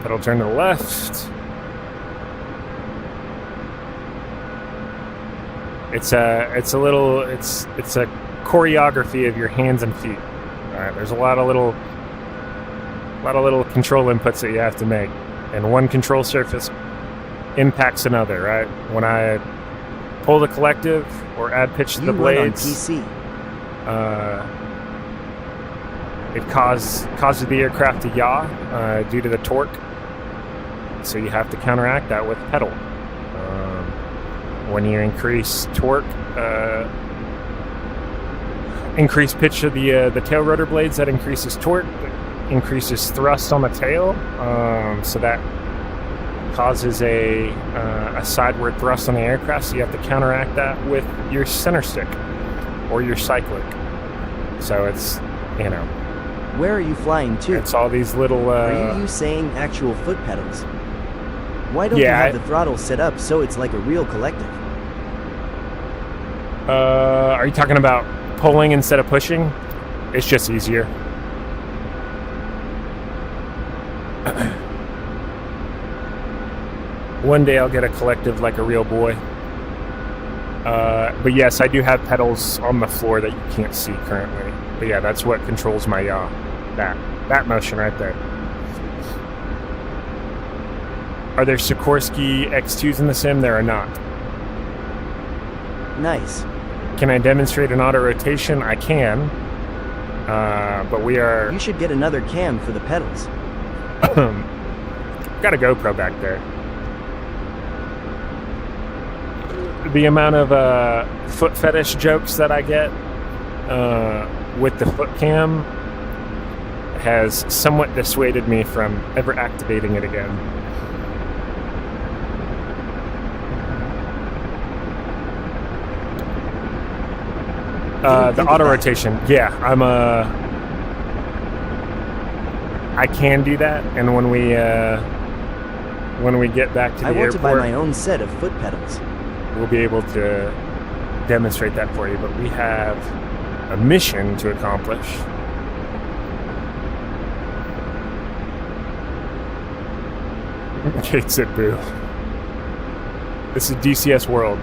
Pedal turn to the left. It's a choreography of your hands and feet. All right, there's a lot of little control inputs that you have to make, and one control surface impacts another. Right, when I pull the collective or add pitch to the blades, PC. It causes the aircraft to yaw due to the torque. So you have to counteract that with pedal. When you increase torque, increase pitch of the tail rotor blades, that increases torque, increases thrust on the tail, so that causes a sideward thrust on the aircraft. So you have to counteract that with your center stick or your cyclic. So it's, you know. Where are you flying to? It's all these little. Are you saying actual foot pedals? Why don't you have the throttle set up so it's like a real collective? Are you talking about pulling instead of pushing? It's just easier. One day I'll get a collective like a real boy. But yes, I do have pedals on the floor that you can't see currently. But yeah, that's what controls my yaw. That motion right there. Are there Sikorsky X2s in the sim? There are not. Nice. Can I demonstrate an auto rotation? I can. But we are... You should get another cam for the pedals. Got a GoPro back there. The amount of foot fetish jokes that I get with the foot cam has somewhat dissuaded me from ever activating it again. The auto rotation, yeah, I can do that, and when we get back to the I want to buy airport, my own set of foot pedals. we'll be able to demonstrate that for you. But we have a mission to accomplish. Kate said boo. This is DCS World.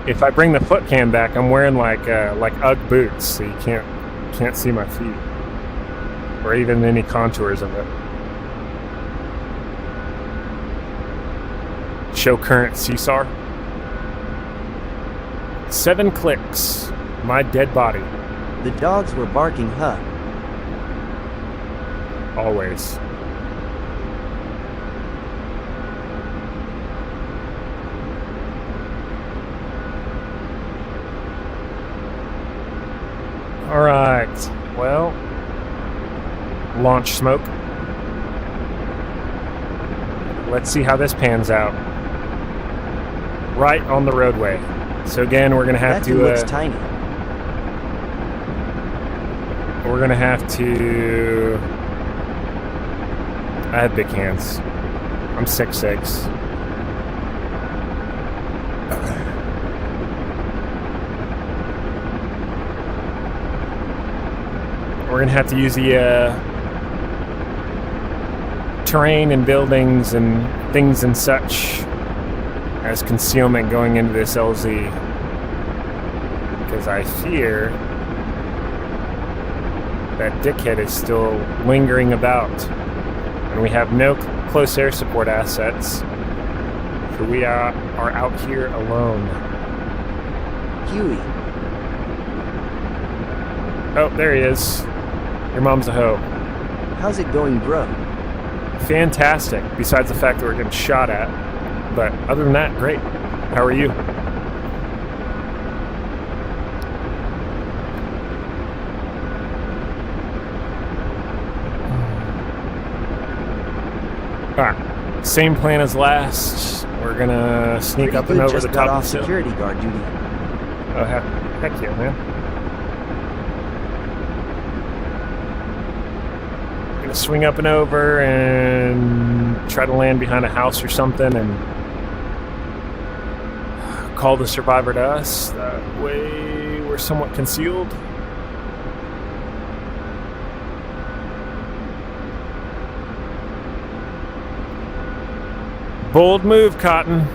If I bring the foot cam back, I'm wearing like UGG boots, so you can't see my feet or even any contours of it. Show current CSAR. 7 clicks. My dead body. The dogs were barking, huh? Always. All right. Well, launch smoke. Let's see how this pans out. Right on the roadway. So again, we're gonna have That dude looks to. tiny. We're gonna have to. I have big hands. I'm 6'6". We're gonna have to use the terrain and buildings and things and such as concealment going into this LZ, because I fear that dickhead is still lingering about, and we have no close air support assets, so we are out here alone. Huey. Oh, there he is. Your mom's a hoe. How's it going, bro? Fantastic, besides the fact that we're getting shot at. But other than that, great. How are you? Alright, same plan as last. We're gonna sneak Pretty up and good, over just the got top off of the hill. security guard duty. Oh, heck yeah, man. Gonna swing up and over and try to land behind a house or something and call the survivor to us. That way we're somewhat concealed. Bold move, Cotton.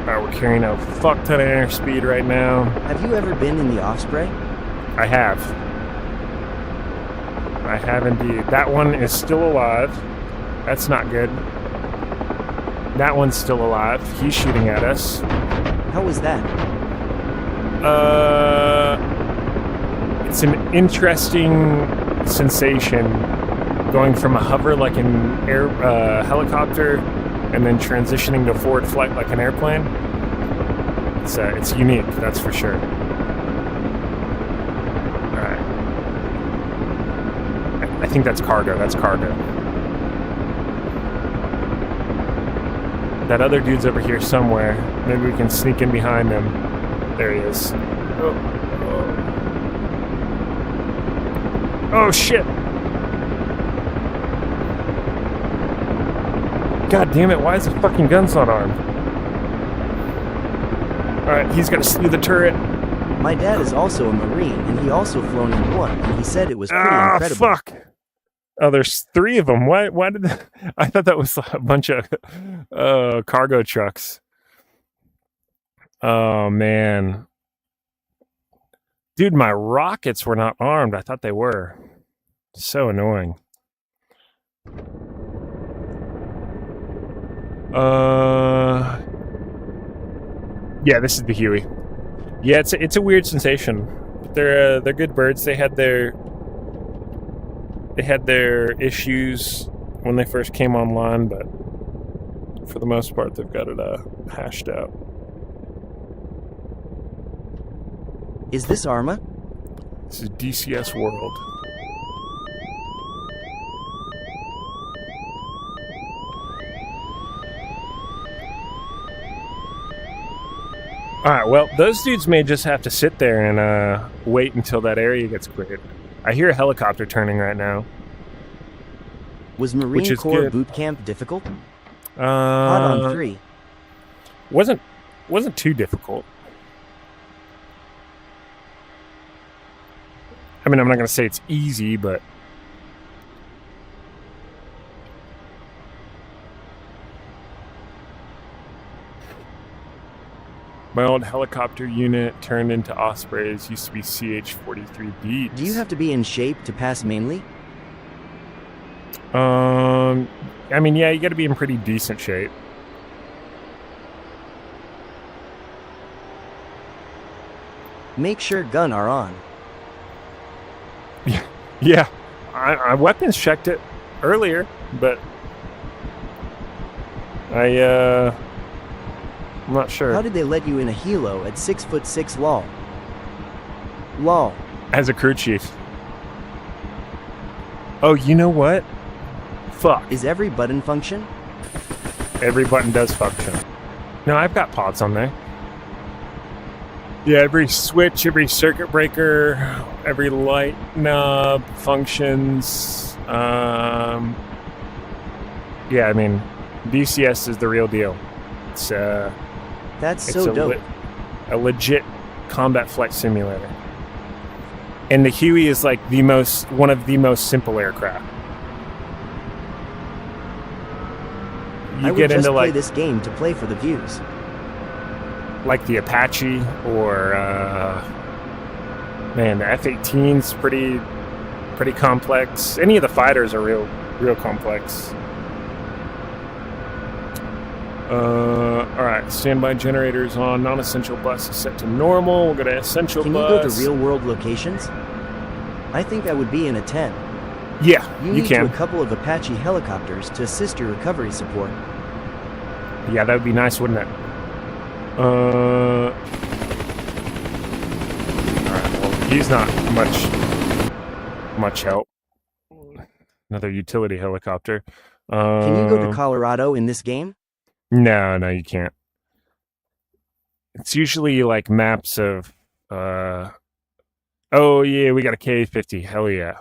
We're carrying a fuck ton of airspeed right now. Have you ever been in the Osprey? I have. I have indeed. That one is still alive. That's not good. That one's still alive. He's shooting at us. How was that? It's an interesting sensation going from a hover like an helicopter and then transitioning to forward flight like an airplane. It's unique, that's for sure. Alright. I think that's cargo. That's cargo. That other dude's over here somewhere. Maybe we can sneak in behind him. There he is. Oh shit! God damn it, why is the fucking gun's not armed? Alright, he's gonna slew the turret. My dad is also a Marine, and he also flown in one, and he said it was pretty incredible. Fuck! Oh, there's 3 of them. Why did I thought that was a bunch of cargo trucks. Oh, man. Dude, my rockets were not armed. I thought they were. So annoying. Yeah, this is the Huey. Yeah, it's a weird sensation. But they're good birds. They had their issues when they first came online, but for the most part, they've got it hashed out. Is this Arma? This is DCS World. All right, well, those dudes may just have to sit there and wait until that area gets cleared. I hear a helicopter turning right now. Was Which Marine is Corps good. boot camp difficult? Hot on 3. Wasn't too difficult. I mean, I'm not going to say it's easy, but my old helicopter unit turned into Ospreys. Used to be CH-43 Beats. Do you have to be in shape to pass mainly? I mean, yeah, you got to be in pretty decent shape. Make sure gun are on. Yeah, I weapons checked it earlier, but I'm not sure. How did they let you in a helo at 6'6" lol? Lol. As a crew chief. Oh, you know what? Fuck. Is every button function? Every button does function. No, I've got pods on there. Yeah, every switch, every circuit breaker, every light knob functions. Yeah, I mean, DCS is the real deal. It's That's it's so dope. a legit combat flight simulator. And the Huey is like one of the most simple aircraft. You I would get just into play like this game to play for the views. like the Apache or man, the F-18's pretty complex. Any of the fighters are real complex. All right, standby generators on. Non-essential bus is set to normal. We'll go to essential Can bus. you go to real-world locations? I think I would be in a 10. Yeah, You you need can. to a couple of Apache helicopters to assist your recovery support. Yeah, that would be nice, wouldn't it? All right, well, he's not much help. Another utility helicopter. Can you go to Colorado in this game? No, you can't. It's usually like maps of oh yeah, we got a K-50. Hell yeah.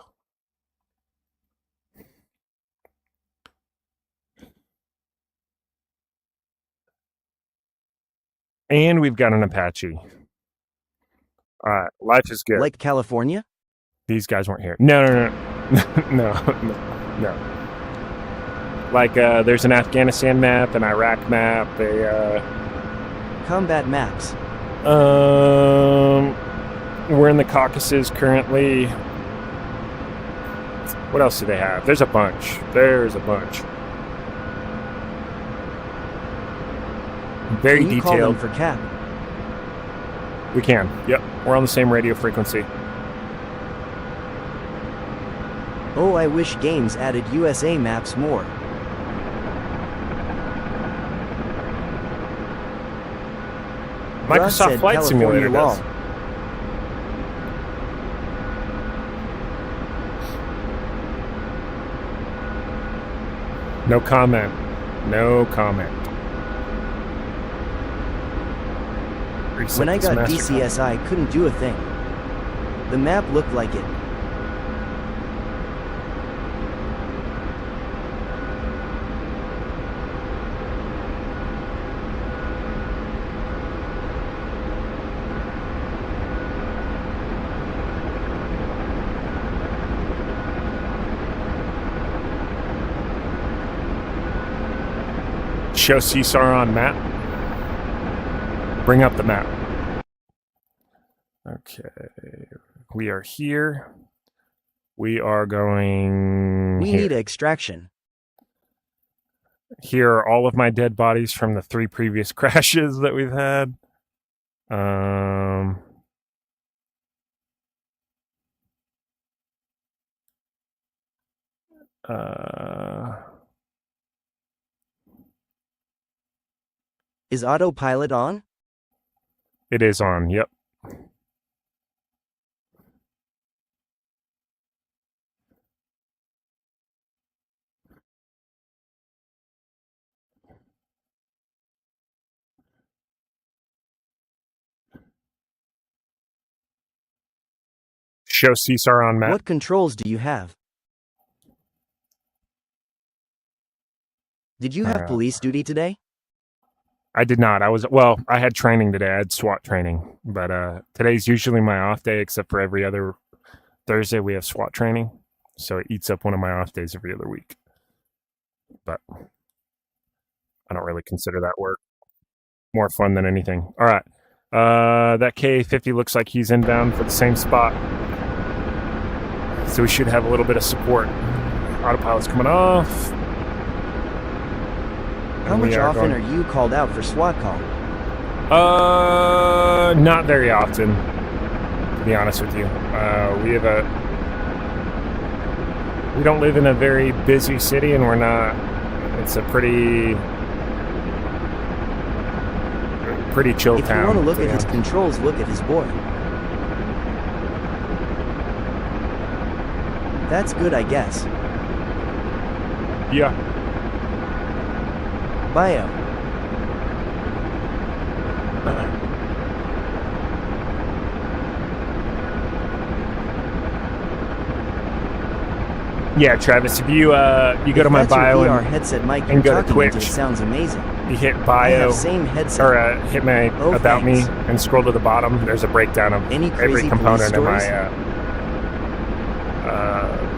And we've got an Apache. All right, life is good. Like California? These guys weren't here. No. No. Like there's an Afghanistan map, an Iraq map, Combat maps. we're in the Caucasus currently. What else do they have? There's a bunch. Very Can you call them detailed. for cap? We can. Yep. We're on the same radio frequency. Oh, I wish games added USA maps more. Russ Microsoft said Flight California Simulator does. law. No comment. Reset When I this got master DCS, I couldn't do a thing. The map looked like it. Show CSAR on map. Bring up the map. Okay. We are here. We are going We here. need extraction. Here are all of my dead bodies from the 3 previous crashes that we've had. Is autopilot on? It is on, yep. Show CSAR on map. What controls do you have? Did you have police duty today? I did not. I had training today. I had SWAT training. But today's usually my off day, except for every other Thursday we have SWAT training. So it eats up one of my off days every other week. But I don't really consider that work. More fun than anything. All right. That K50 looks like he's inbound for the same spot. So we should have a little bit of support. Autopilot's coming off. How much often are you called out for SWAT call? Not very often, to be honest with you. We don't live in a very busy city, and it's a pretty chill town. If you want to look at his controls, look at his board. That's good, I guess. Yeah. Bio. Yeah, Travis, if you go to my bio VR headset mic and go to Twitch, it sounds amazing. You hit bio same headset. or hit my about me and scroll to the bottom. There's a breakdown of every component of my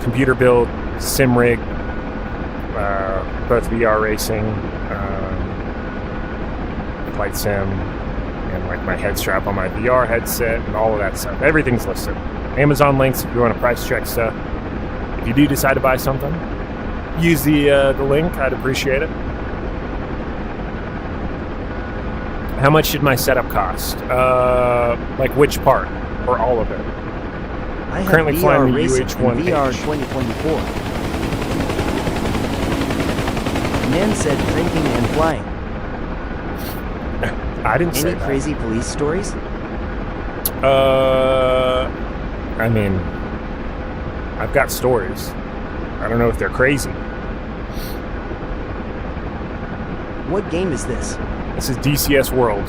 computer build, sim rig, both VR racing, flight sim, and like my head strap on my VR headset and all of that stuff. Everything's listed. Amazon links if you want to price check stuff. If you do decide to buy something, use the link. I'd appreciate it. How much did my setup cost? Like which part or all of it? I currently have flying VR the racing UH-1H. in VR 2024. Man said drinking and flying. I didn't say that. Any crazy police stories? I mean, I've got stories. I don't know if they're crazy. What game is this? This is DCS World.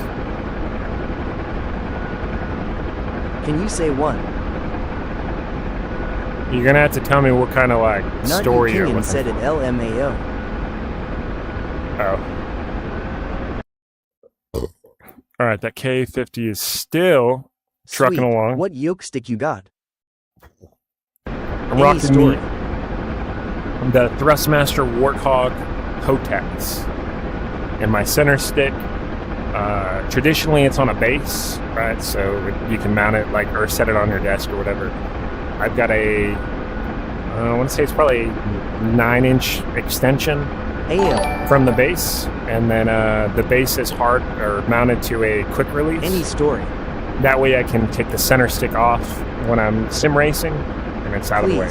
Can you say one? You're gonna have to tell me what kind of like story you're looking said it LMAO. Oh. All right, that K50 is still trucking along. What yoke stick you got? I'm rocking the Thrustmaster Warthog HOTAS. And my center stick, traditionally it's on a base, right? So you can mount it or set it on your desk or whatever. I've got I want to say it's probably a 9-inch extension from the base. And then the base is mounted to a quick release. Any story? That way I can take the center stick off when I'm sim racing and it's out of the way.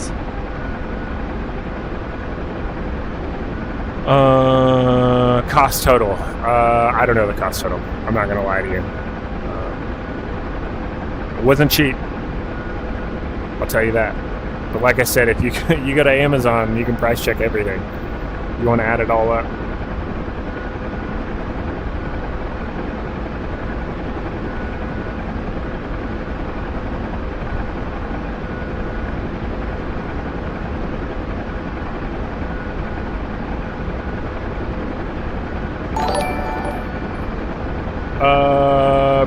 Cost total. I don't know the cost total. I'm not gonna lie to you. It wasn't cheap. I'll tell you that. But like I said, if you go to Amazon, you can price check everything. You want to add it all up.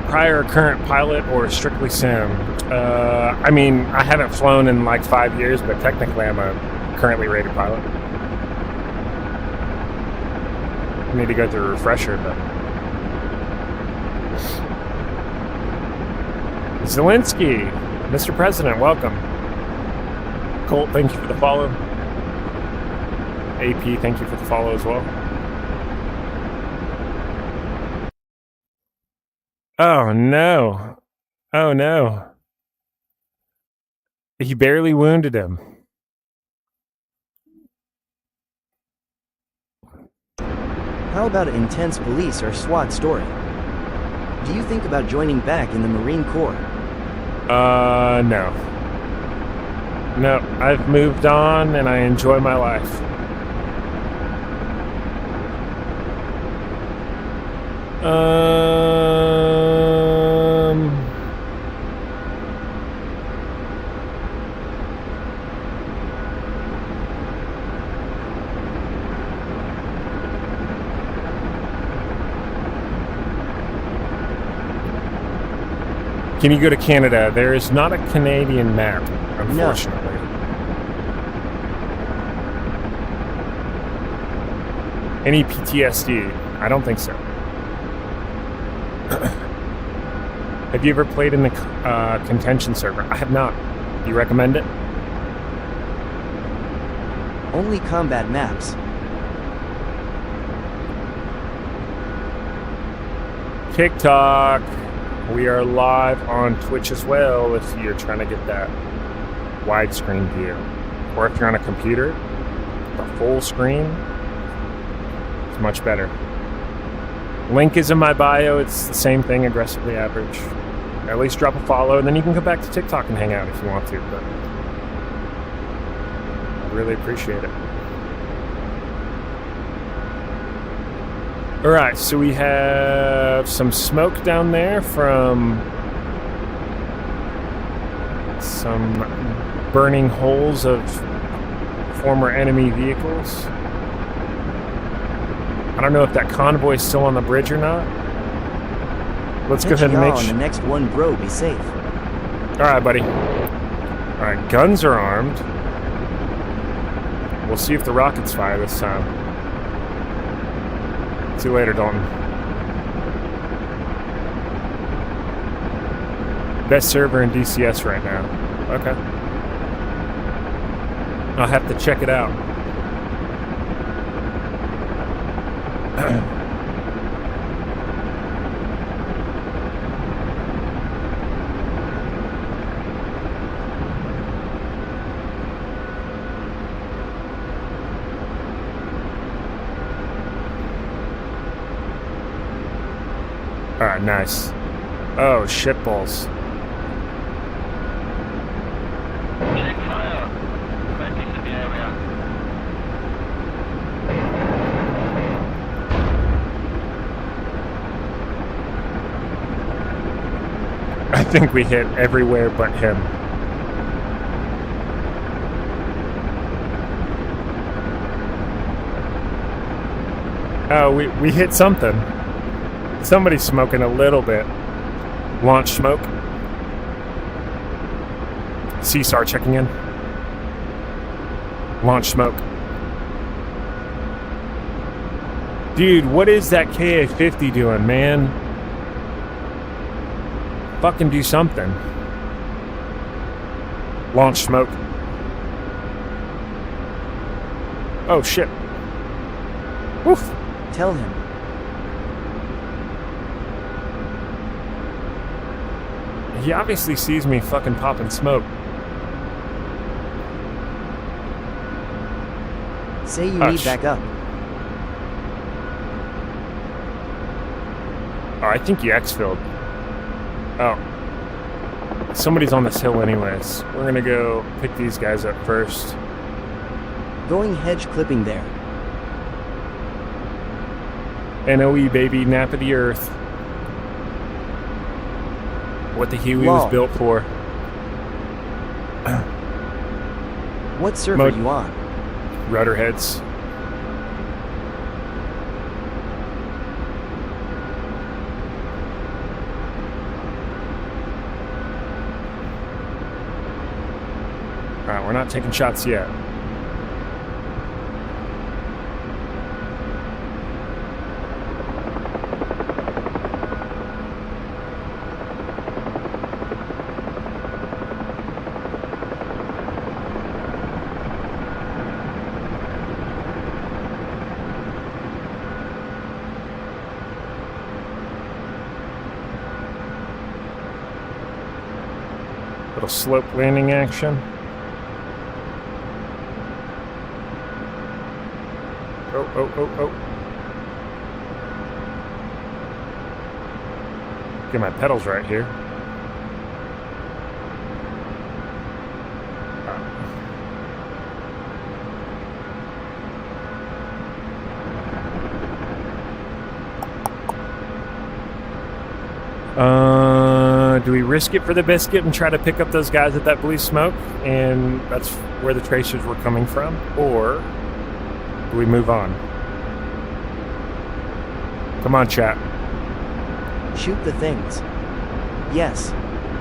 Prior current pilot or strictly sim? I mean, I haven't flown in like 5 years, but technically I'm a currently rated pilot. I need to go through a refresher, but... Zelensky, Mr. President, welcome. Colt, thank you for the follow. AP, thank you for the follow as well. Oh no. Oh no. He barely wounded him. How about an intense police or SWAT story? Do you think about joining back in the Marine Corps? No. No, I've moved on and I enjoy my life. Can you go to Canada? There is not a Canadian map, unfortunately. Any PTSD? I don't think so. Have you ever played in the contention server? I have not. Do you recommend it? Only combat maps. TikTok. We are live on Twitch as well if you're trying to get that widescreen view. Or if you're on a computer, the full screen is much better. Link is in my bio. It's the same thing, aggressively average. At least drop a follow, and then you can come back to TikTok and hang out if you want to. But I really appreciate it. All right, so we have some smoke down there from some burning holes of former enemy vehicles. I don't know if that convoy is still on the bridge or not. Let's go ahead and make on the next one, bro. Be safe. All right, buddy. All right, guns are armed. We'll see if the rockets fire this time. See you later, Dalton. Best server in DCS right now. Okay. I'll have to check it out. Alright, nice. Oh, shitballs. Check fire. Back into the area. I think we hit everywhere but him. Oh, we hit something. Somebody's smoking a little bit. Launch smoke. CSAR checking in. Launch smoke. Dude, what is that KA-50 doing, man? Fucking do something. Launch smoke. Oh, shit. Woof. Tell him. He obviously sees me fucking popping smoke. Say you need backup. Oh, I think you exfilled. Oh. Somebody's on this hill anyways. We're gonna go pick these guys up first. Going hedge clipping there. NOE, baby, nap of the earth. What the Huey was built for. What server are you on? Rudder heads. Alright, we're not taking shots yet. Little slope landing action. Oh. Get my pedals right here. Do we risk it for the biscuit and try to pick up those guys at that blue smoke? And that's where the tracers were coming from? Or do we move on? Come on, chat. Shoot the things. Yes.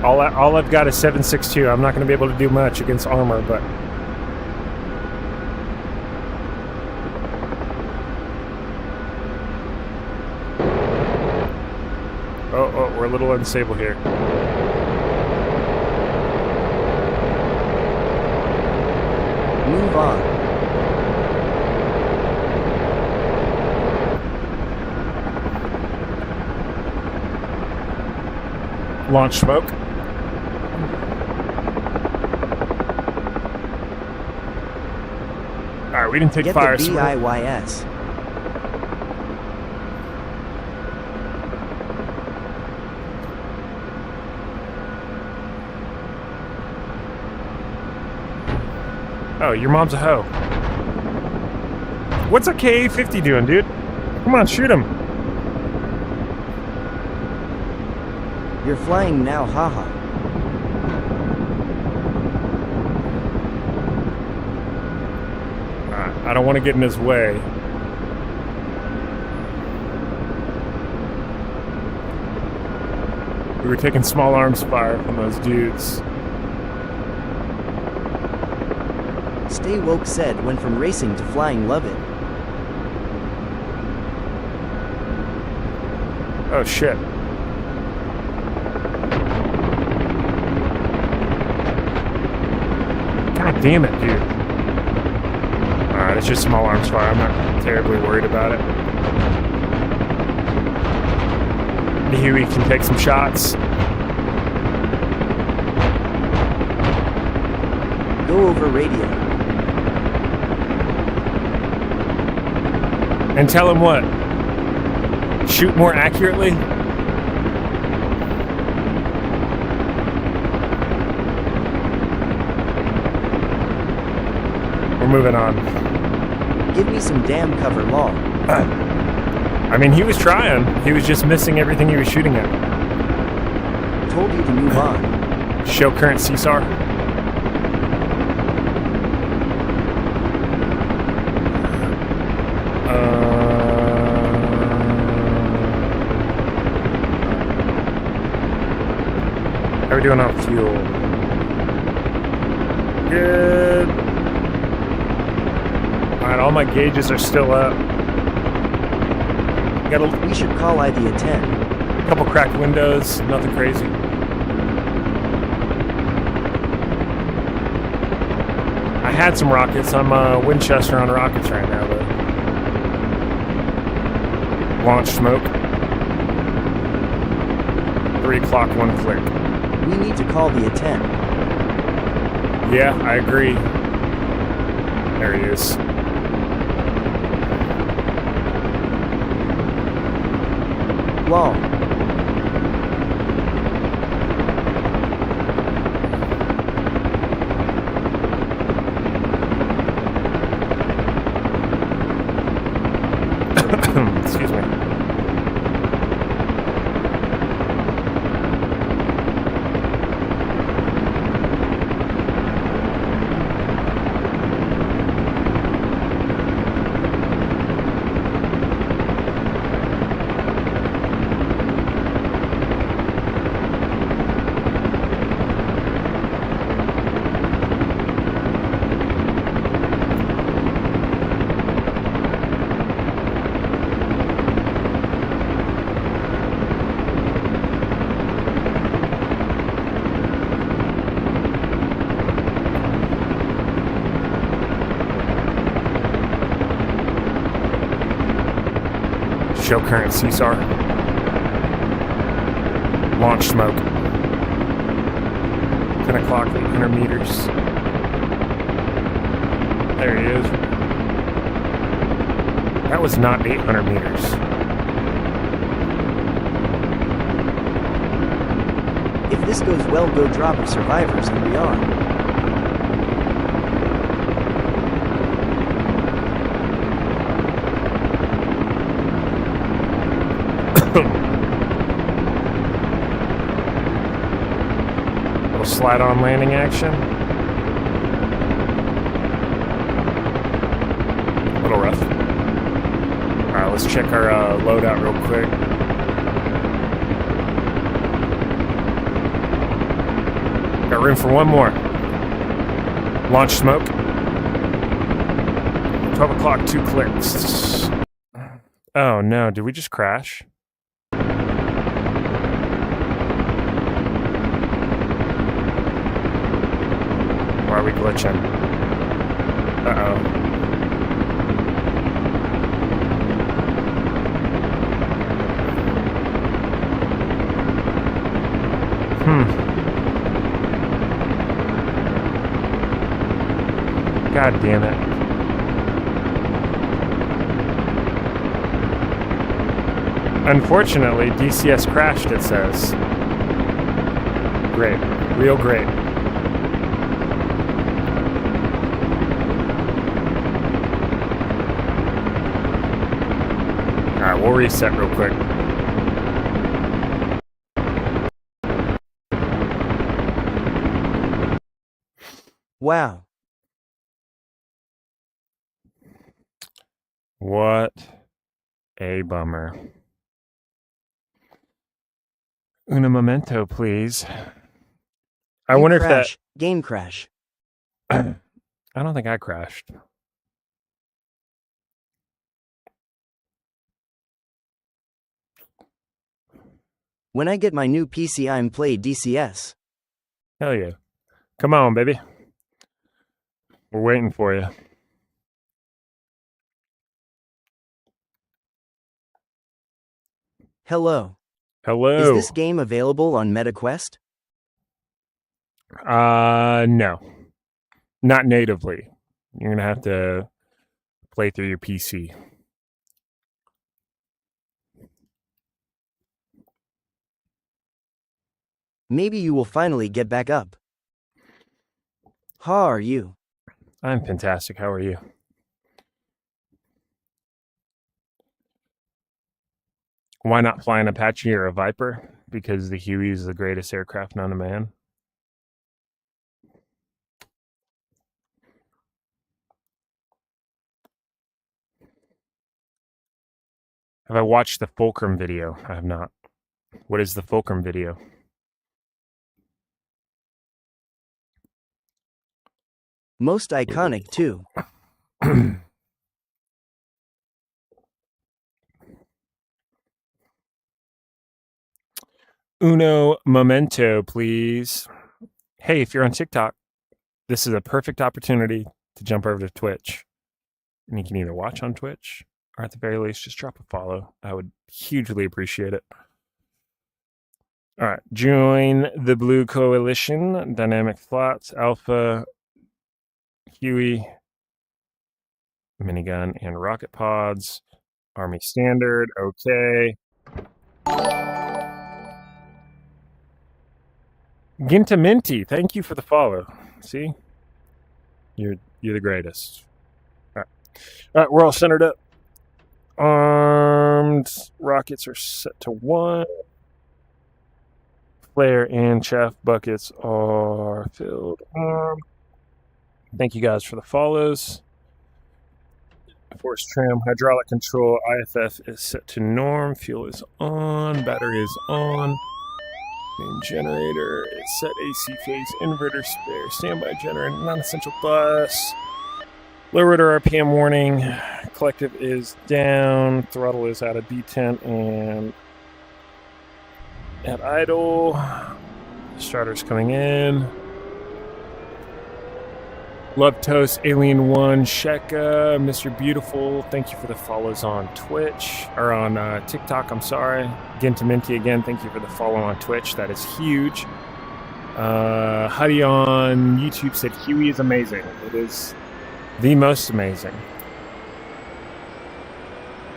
All I've got is 7.62. I'm not going to be able to do much against armor, but oh, we're a little unstable here. Move on. Launch smoke. All right, we didn't take Get fire. the So we're- BIYS. Oh, your mom's a hoe. What's a KA-50 doing, dude? Come on, shoot him. You're flying now, haha. I don't want to get in his way. We were taking small arms fire from those dudes. Stay Woke said went from racing to flying, love it. Oh, shit. God damn it, dude. Alright, it's just small arms fire. I'm not terribly worried about it. Huey can take some shots. Go over radio. And tell him what? Shoot more accurately? We're moving on. Give me some damn cover, lol. I mean, he was trying. He was just missing everything he was shooting at. Told you to move on. Show current CSAR. How are we doing on fuel? Good. Alright, all my gauges are still up. Got a We should call ID a 10. couple cracked windows, nothing crazy. I had some rockets. I'm Winchester on rockets right now, though. Launch smoke. 3 o'clock, 1 click. We need to call the a 10. Yeah, I agree. There he is. Lol. Excuse me. Show current CSAR. Launch smoke. 10 o'clock, 800 meters. There he is. That was not 800 meters. If this goes well, go drop of survivors and we are. Little slide-on landing action. A little rough. Alright, let's check our loadout real quick. room for one more. Launch smoke. 12 o'clock, 2 clicks. Oh no, did we just crash? Why are we glitching? Uh-oh. God damn it. Unfortunately, DCS crashed, it says. Great. Real great. Alright, we'll reset real quick. Wow. What a bummer. Una momento, please. I wonder Crash. Game crash. if that... I don't think I crashed. When I get my new PC, I'm play DCS. Hell yeah. Come on, baby. We're waiting for you. Hello. Hello. Is this game available on MetaQuest? No. Not natively. You're going to have to play through your PC. Maybe you will finally get back up. How are you? I'm fantastic. How are you? Why not fly an Apache or a Viper? Because the Huey is the greatest aircraft known to man. Have I watched the Fulcrum video? I have not. What is the Fulcrum video? Most iconic, too. Uno momento, please. Hey, if you're on TikTok, this is a perfect opportunity to jump over to Twitch. And you can either watch on Twitch or at the very least just drop a follow. I would hugely appreciate it. All right, join the Blue Coalition, Dynamic Slots, Alpha, Huey, Minigun, and Rocket Pods, Army Standard, okay. Gintaminti, thank you for the follow. See? You're the greatest. All right, we're all centered up. Armed rockets are set to 1. Flare and chaff buckets are filled. Thank you guys for the follows. Force trim, hydraulic control, IFF is set to norm. Fuel is on. Battery is on. Main generator is set. AC phase, inverter spare, standby generator, non-essential bus. Low rotor RPM warning. Collective is down. Throttle is out of detent and at idle. Starter's coming in. Love Toast, Alien One, Sheka, Mr. Beautiful. Thank you for the follows on Twitch or on TikTok. I'm sorry. Gintaminti again. Thank you for the follow on Twitch. That is huge. Huddy on YouTube said Huey is amazing. It is the most amazing.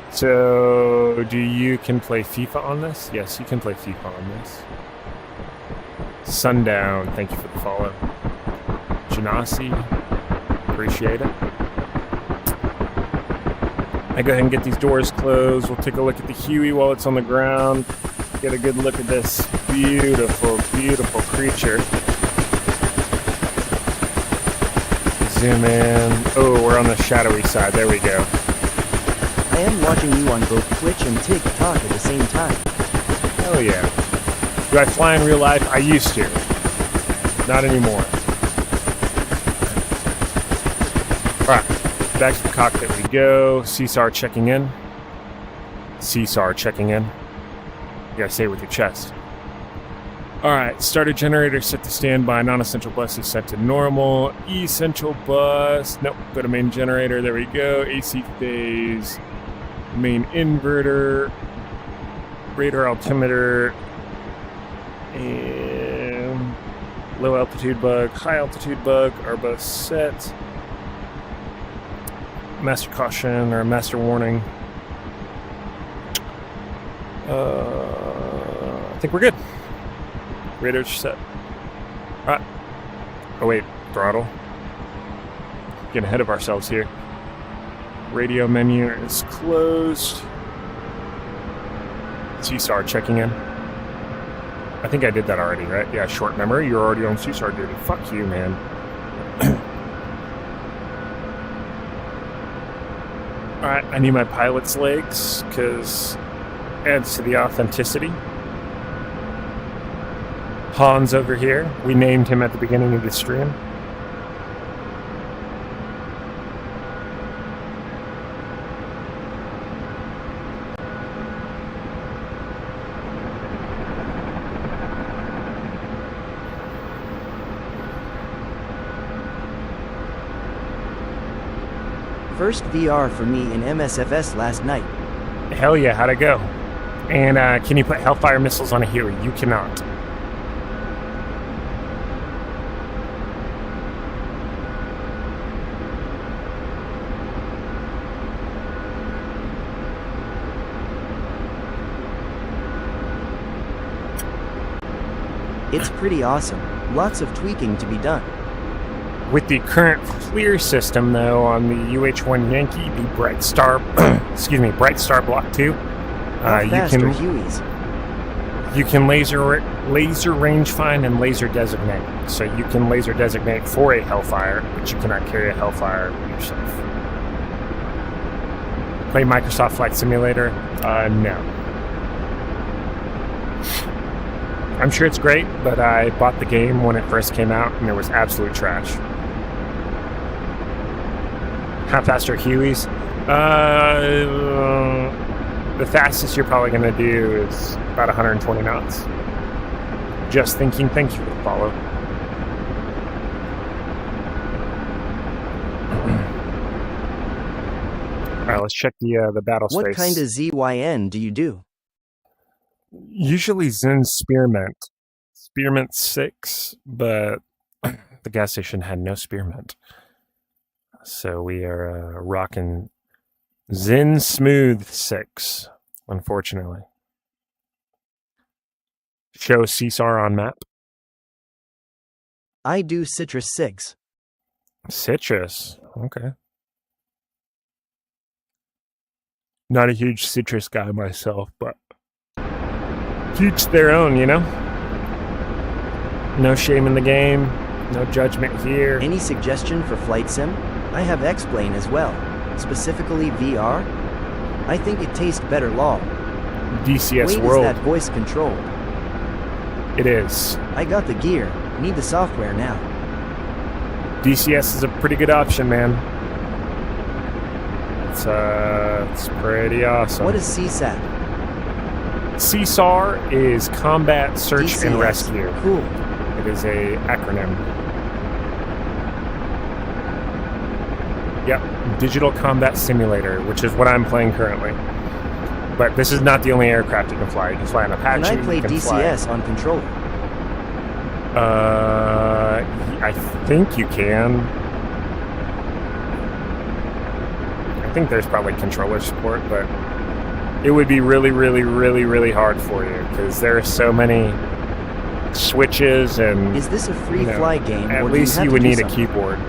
So, you can play FIFA on this? Yes, you can play FIFA on this. Sundown, thank you for the follow. Janasi, appreciate it. I go ahead and get these doors closed. We'll take a look at the Huey while it's on the ground. Get a good look at this beautiful, beautiful creature. Zoom in. Oh, we're on the shadowy side. There we go. I am watching you on both Twitch and TikTok at the same time. Hell yeah. Do I fly in real life? I used to. Not anymore. Alright, back to the cockpit we go. CSAR checking in. CSAR checking in. You gotta say it with your chest. Alright, starter generator set to standby. Non-essential bus is set to normal. Essential bus. Nope, go to main generator. There we go. AC phase. Main inverter. Radar altimeter. And low altitude bug. High altitude bug. Are both set. Master caution or master warning. I think we're good. Radars set. Alright. Oh wait, throttle. Getting ahead of ourselves here. Radio menu is closed. CSAR checking in. I think I did that already, right? Yeah, short memory. You're already on CSAR duty. Fuck you, man. Alright, I need my pilot's legs, because it adds to the authenticity. Hans over here. We named him at the beginning of the stream. First VR for me in MSFS last night. Hell yeah, how'd it go? And can you put Hellfire missiles on a Huey? You cannot. It's pretty awesome. Lots of tweaking to be done. With the current clear system, though, on the UH-1 Yankee, the Bright Star, excuse me, Bright Star Block 2, How fast are Hueys? you can laser range find and laser designate. So you can laser designate for a Hellfire, but you cannot carry a Hellfire yourself. Play Microsoft Flight Simulator? No. I'm sure it's great, but I bought the game when it first came out, and it was absolute trash. How fast are Hueys? The fastest you're probably going to do is about 120 knots. Just thinking, thank you for the follow. Alright, let's check the battle space. What kind of ZYN do you do? Usually Zen Spearmint. Spearmint 6, but the gas station had no spearmint. So we are rocking Zen Smooth 6, unfortunately. Show CSAR on map. I do Citrus 6. Citrus, okay. Not a huge citrus guy myself, but each their own, you know? No shame in the game, no judgment here. Any suggestion for flight sim? I have X-Plane as well, specifically VR. I think it tastes better LOL. DCS Wait, World. is that voice controlled? It is. I got the gear, need the software now. DCS is a pretty good option, man. It's pretty awesome. What is CSAT? CSAR is Combat Search DCS. and Rescue. Cool. It is a acronym. Yep, Digital Combat Simulator, which is what I'm playing currently. But this is not the only aircraft you can fly. You can fly an Apache. Can I play DCS on controller? I think you can. I think there's probably controller support, but it would be really, really, really, really hard for you because there are so many switches and. Is this a free fly game? At or least do you, you would need a something? keyboard.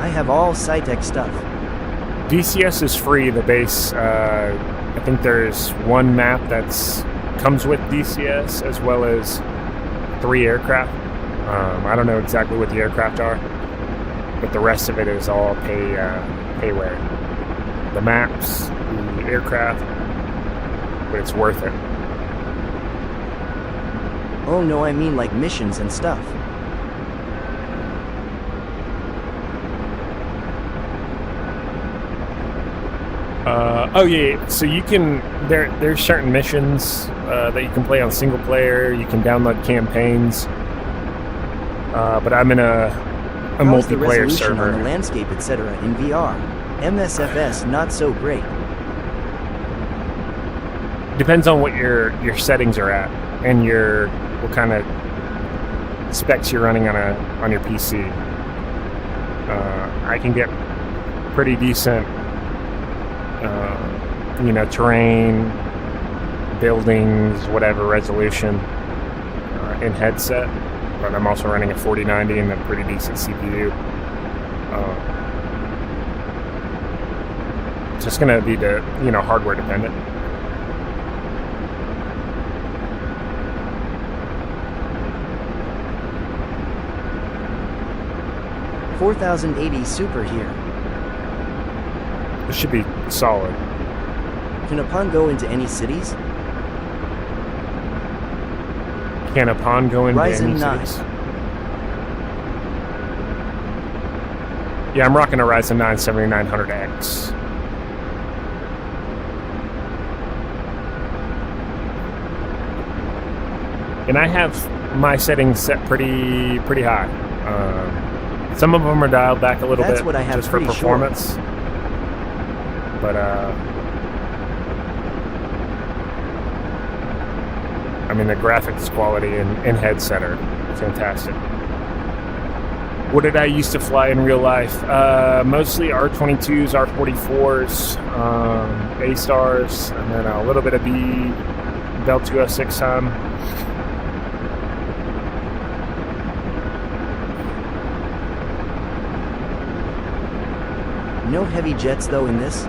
I have all SciTech stuff. DCS is free. The base. I think there's one map that's comes with DCS as well as 3 aircraft. I don't know exactly what the aircraft are, but the rest of it is all payware. The maps, the aircraft, but it's worth it. Oh no, I mean like missions and stuff. Oh yeah, so you can there's certain missions that you can play on single player. You can download campaigns, but I'm in a How's the multiplayer resolution server. on the landscape, etc. in VR? MSFS not so great. Depends on what your settings are at and what kind of specs you're running on your PC. I can get pretty decent, terrain, buildings, whatever resolution in headset. But I'm also running a 4090 and a pretty decent CPU. It's just gonna be hardware dependent. $4,080 super here. It should be solid. Can Upon go into any cities? Can Upon go into Ryzen any 9. cities? Yeah, I'm rocking a Ryzen 9 7900X. And I have my settings set pretty high. Some of them are dialed back a little That's bit what I have just for pretty performance. Sure. But I mean, the graphics quality in headset are fantastic. What did I used to fly in real life? Mostly R22s, R44s, A-Stars, and then a little bit of Bell 206 time. No heavy jets though in this?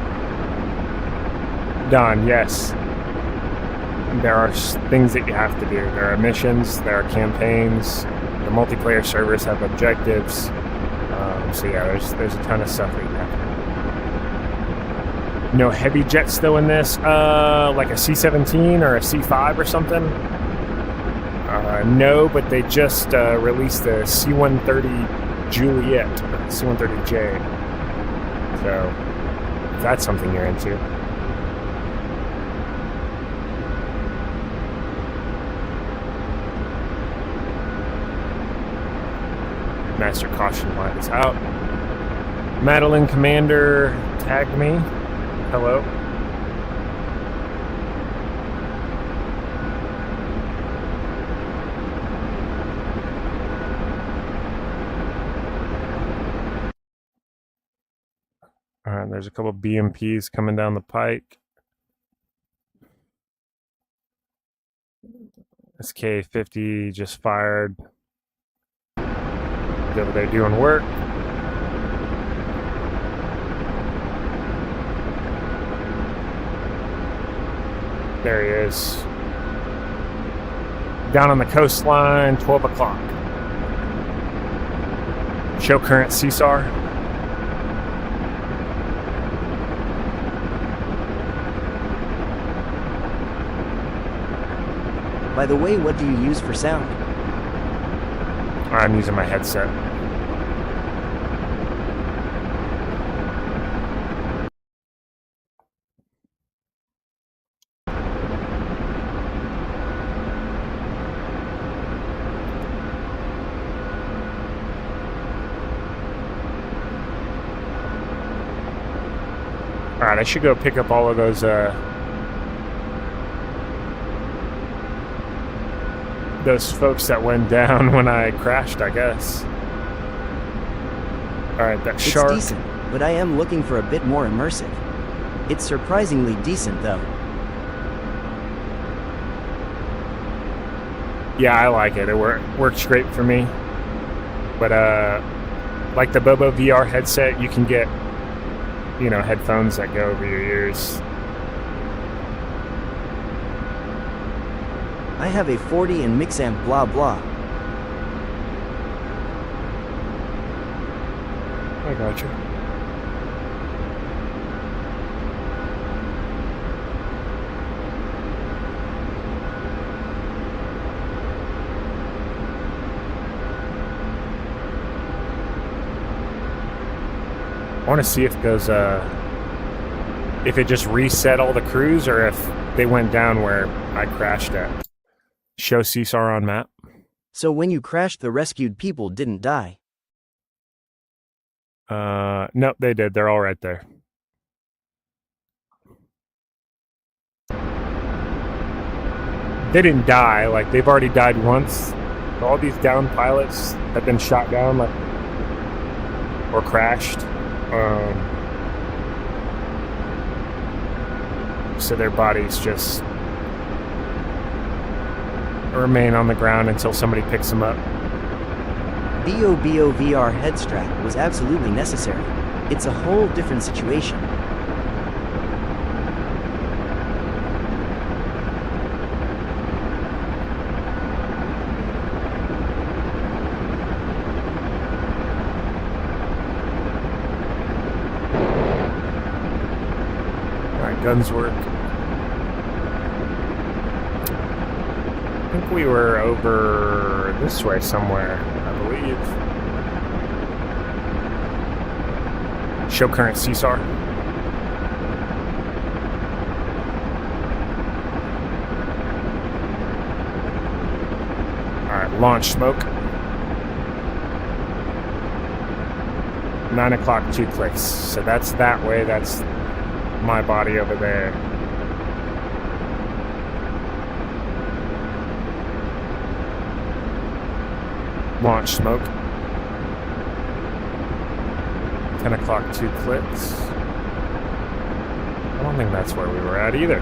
Done, yes. There are things that you have to do. There are missions, there are campaigns, the multiplayer servers have objectives. So yeah, there's a ton of stuff that you have to do. No heavy jets though in this, like a C-17 or a C-5 or something. No, but they just released the C-130 Juliet, C-130J. So if that's something you're into. Master Caution Light is out. Madeline Commander tagged me. Hello. Alright, there's a couple BMPs coming down the pike. SK-50 just fired. Over there doing work. There he is. Down on the coastline, 12 o'clock. Show current CSAR. By the way, what do you use for sound? I'm using my headset. Alright, I should go pick up all of those folks that went down when I crashed, I guess. Alright, that shark. It's decent, but I am looking for a bit more immersive. It's surprisingly decent though. Yeah, I like it. It works great for me. But like the Bobo VR headset, you can get headphones that go over your ears. I have a 40 and mix amp blah blah. I got you. want to see if those if it just reset all the crews or if they went down where I crashed at. Show Seesaw on map. So when you crashed, the rescued people didn't die. Nope, they did. They're all right there. They didn't die. Like, they've already died once. All these down pilots have been shot down, like, or crashed. So their bodies just remain on the ground until somebody picks them up. BOVR head strap was absolutely necessary. It's a whole different situation. Alright, guns work. I think we were over this way somewhere, I believe. Show current Seesaw. Alright, launch smoke. 9 o'clock, 2 clicks. So that's that way, that's my body over there. Launch smoke. 10 o'clock, 2 clicks. I don't think that's where we were at either.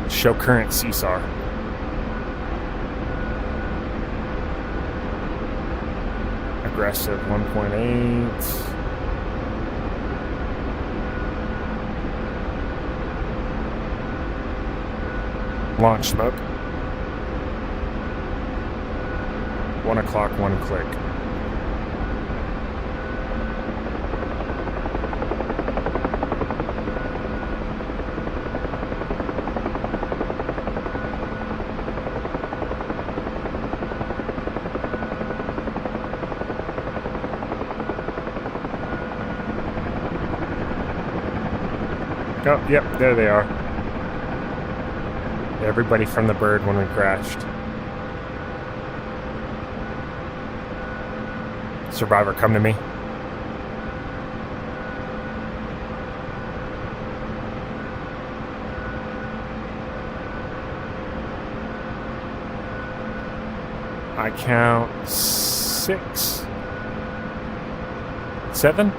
Show current Seesaw. Aggressive 1.8. Launch smoke. 1 o'clock, 1 click. Oh, yep, there they are. Everybody from the bird when we crashed. Survivor, come to me. I count 6, 7.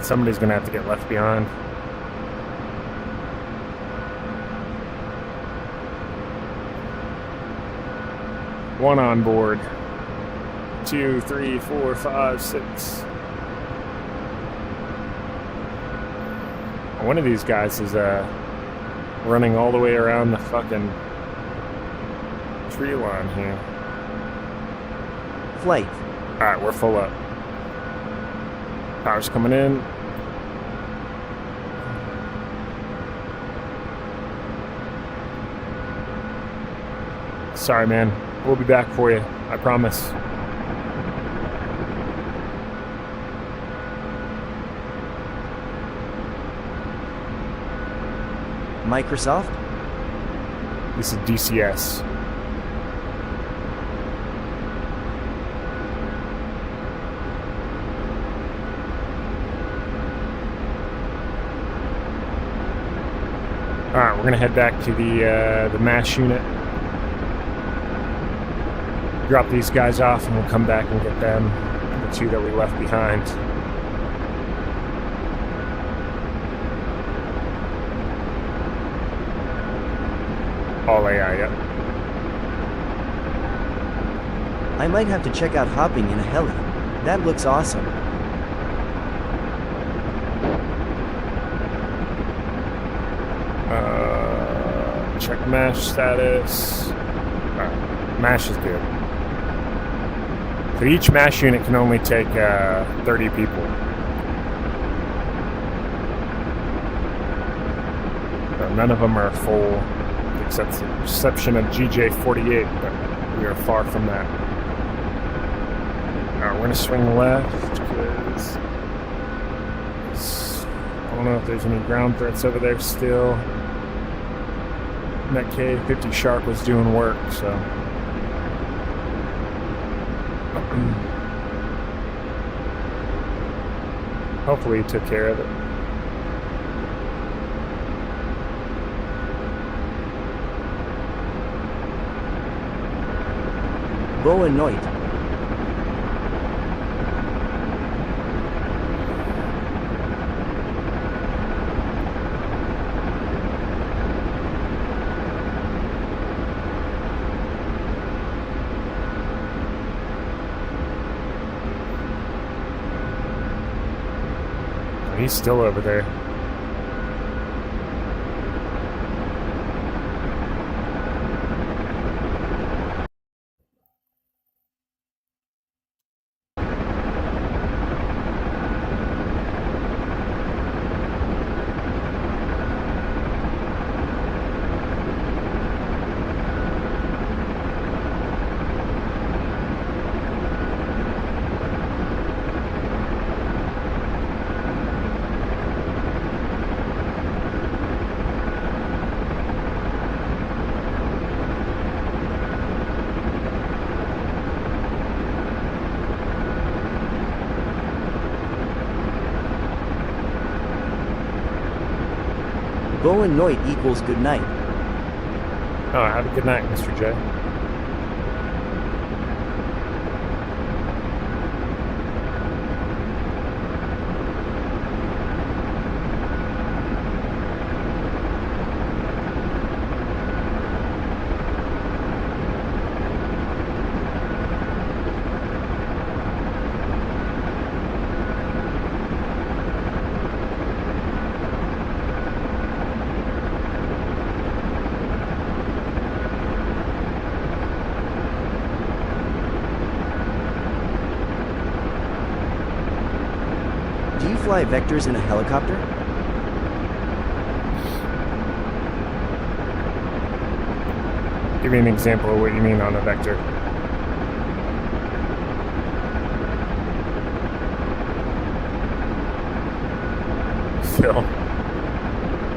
Somebody's gonna have to get left behind. One on board. 2, 3, 4, 5, 6. One of these guys is running all the way around the fucking tree line here. Flight. Alright, we're full up. Power's coming in. Sorry, man. We'll be back for you. I promise. Microsoft? This is DCS. Alright, we're gonna head back to the MASH unit. Drop these guys off and we'll come back and get them, the 2 that we left behind. All AI, yep. I might have to check out hopping in a heli. That looks awesome. Check MASH status. Alright, MASH is good. So each MASH unit can only take 30 people. none of them are full, except the exception of GJ48, but we are far from that. Alright, we're going to swing left, because I don't know if there's any ground threats over there still. And that K-50 Shark was doing work, so... hopefully he took care of it. Boa noite. He's still over there. Boa noite equals good night. Oh, have a good night, Mr. J. Do you fly vectors in a helicopter? Give me an example of what you mean on a vector. Phil,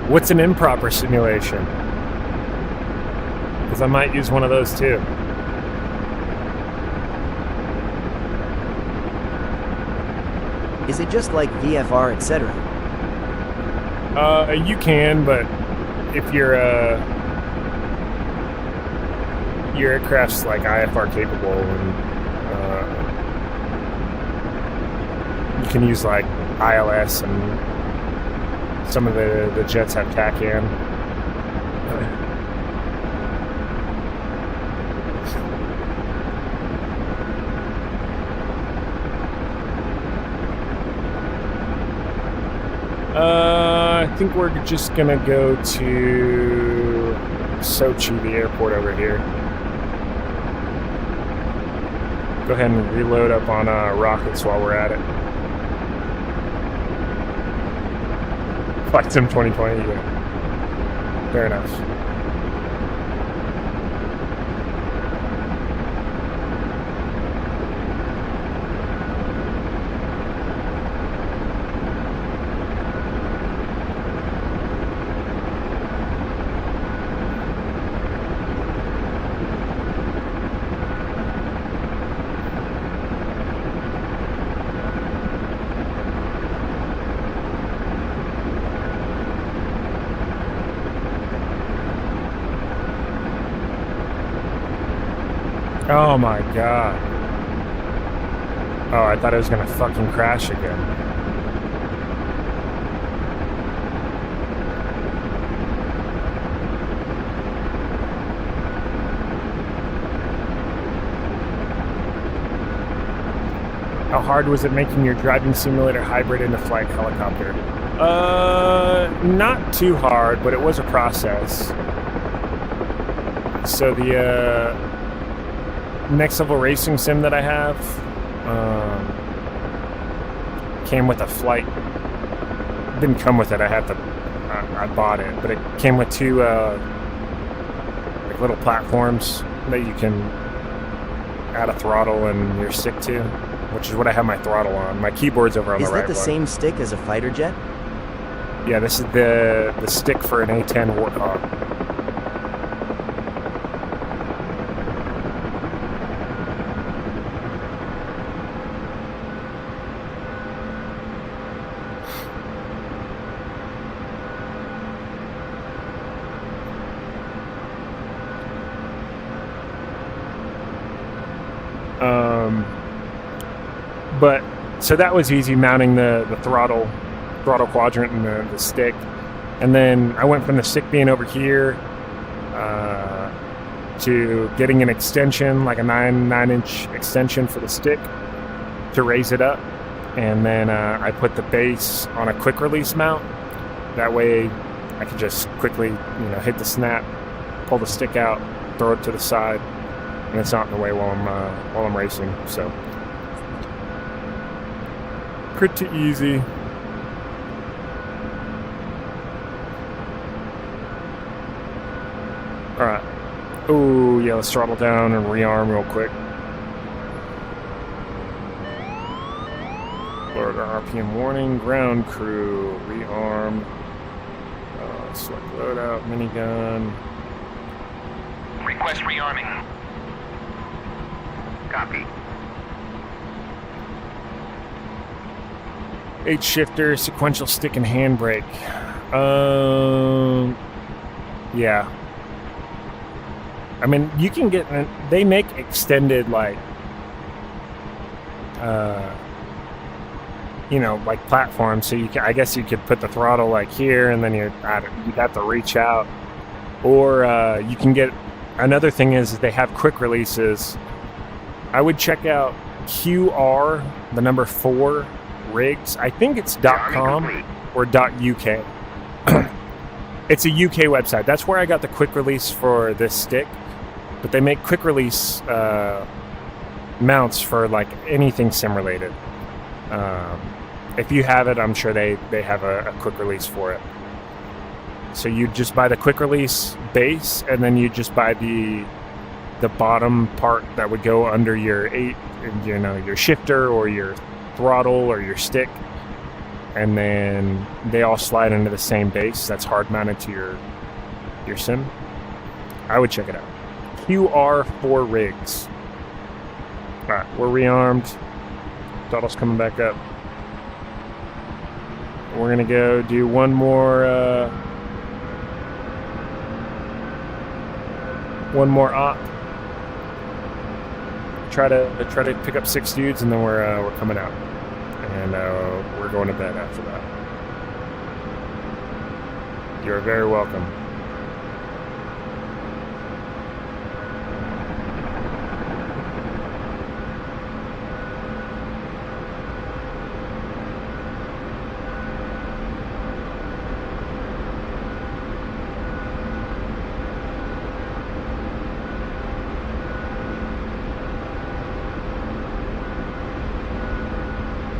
what's an improper simulation? Because I might use one of those too. Is it just like VFR, etc.? You can, but if your aircraft's like IFR capable, and you can use like ILS, and some of the jets have TACAN. I think we're just gonna go to Sochi, the airport over here. Go ahead and reload up on rockets while we're at it. Flight Sim 2020, yeah. Fair enough. Oh my god. Oh, I thought it was gonna fucking crash again. How hard was it making your driving simulator hybrid into flight helicopter? Not too hard, but it was a process. So the next level racing sim that I have came with a flight. Didn't come with it. I had to I bought it, but it came with two like little platforms that you can add a throttle and your stick to, which is what I have my throttle on. My keyboard's over on Is the right that the one. same stick as a fighter jet? Yeah, this is the stick for an A-10 Warthog. But so that was easy, mounting the throttle quadrant and the stick. And then I went from the stick being over here to getting an extension, like a 9-inch extension for the stick to raise it up. And then I put the base on a quick release mount. That way I can just quickly, hit the snap, pull the stick out, throw it to the side, and it's not in the way while I'm racing. So pretty easy. All right. Oh yeah, let's throttle down and rearm real quick. Lower our RPM warning. Ground crew rearm. Select loadout minigun. Request rearming. Copy. H shifter, sequential stick and handbrake. Yeah. I mean, you can get. They make extended like platforms. So you can. I guess you could put the throttle like here, and then you'd have to reach out. Or you can get. Another thing is they have quick releases. I would check out QR, the number 4. rigs. I think it's .com or .uk. It's a UK website. That's where I got the quick release for this stick. But they make quick release mounts for like anything sim related. If you have it, I'm sure they have a quick release for it. So you just buy the quick release base, and then you just buy the bottom part that would go under your your shifter or your throttle or your stick, and then they all slide into the same base that's hard mounted to your sim. I would check it out. QR4 rigs. All right, we're rearmed. Throttle's coming back up. We're gonna go do one more op. Try to pick up 6 dudes, and then we're coming out, and we're going to bed after that. You're very welcome.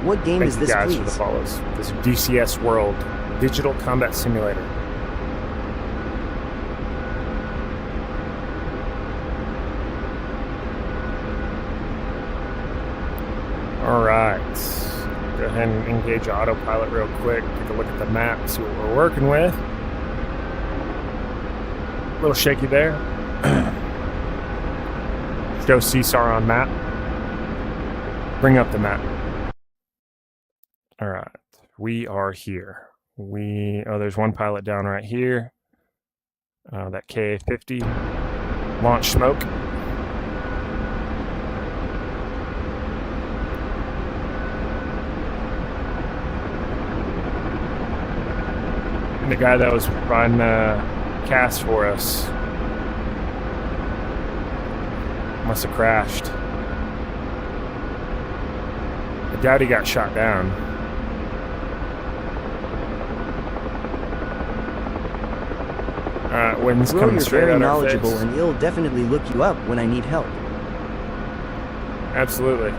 What game Thank is you this, guys please? for the follows. This is DCS World, Digital Combat Simulator. All right, go ahead and engage autopilot real quick. Take a look at the map, see what we're working with. A little shaky there. Show CSAR on map. Bring up the map. All right, we are here. There's one pilot down right here. That KA-50. Launch smoke. And the guy that was providing cast for us must have crashed. I doubt he got shot down. Wind's Bro, coming you're straight very at our knowledgeable, face. and he'll definitely look you up when I need help. Absolutely.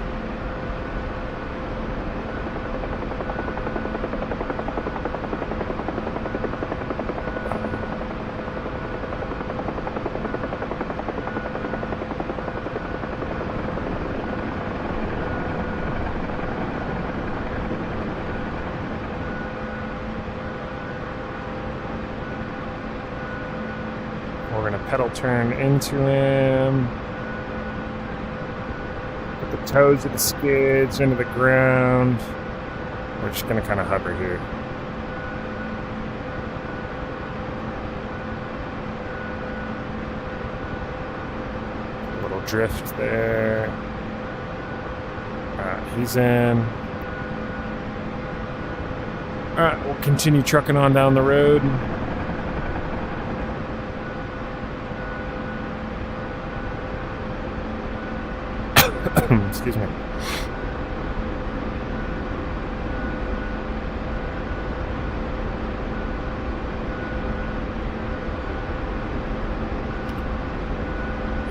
We're going to pedal turn into him. Put the toes of the skids into the ground. We're just going to kind of hover here. A little drift there. Alright, he's in. Alright, we'll continue trucking on down the road. Excuse me.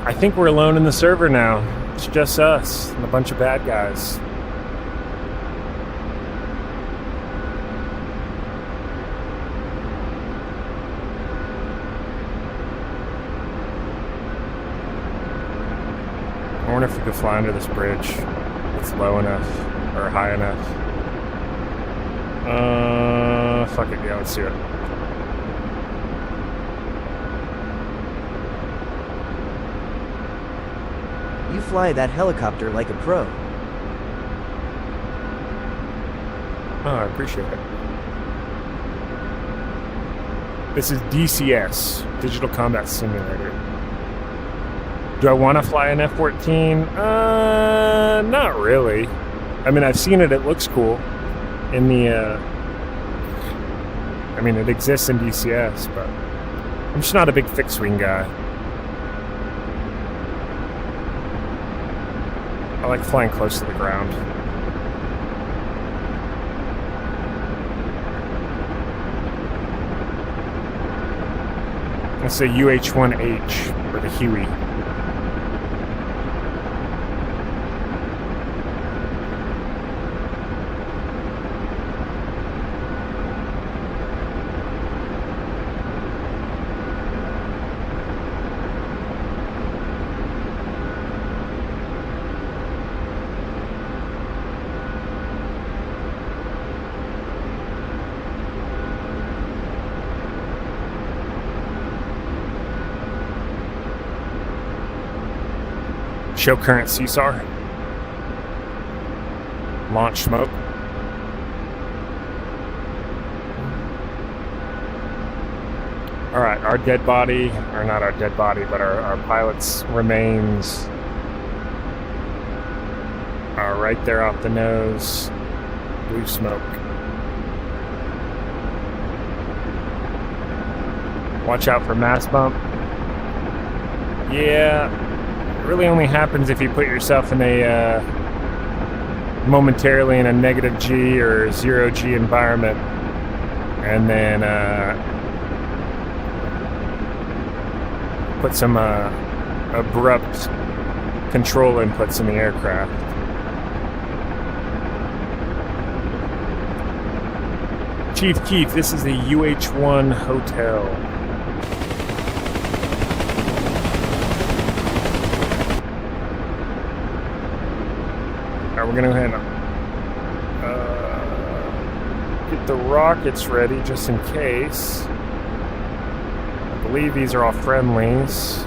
I think we're alone in the server now. It's just us and a bunch of bad guys. I wonder if we could fly under this bridge. It's low enough or high enough. Fuck it, yeah, let's do it. You fly that helicopter like a pro. Oh, I appreciate it. This is DCS, Digital Combat Simulator. Do I want to fly an F-14? Not really. I mean, I've seen it. It looks cool. In the, I mean, it exists in DCS, but I'm just not a big fixed-wing guy. I like flying close to the ground. Let's say UH-1H, or the Huey. Show current CSAR. Launch smoke. Alright, our dead body, or not our dead body, but our pilot's remains are right there off the nose. Blue smoke. Watch out for mass bump. Yeah. Really only happens if you put yourself in a momentarily in a negative G or 0 G environment, and then put some abrupt control inputs in the aircraft. Chief Keith, this is the UH-1 hotel. We're gonna go ahead and get the rockets ready just in case. I believe these are all friendlies.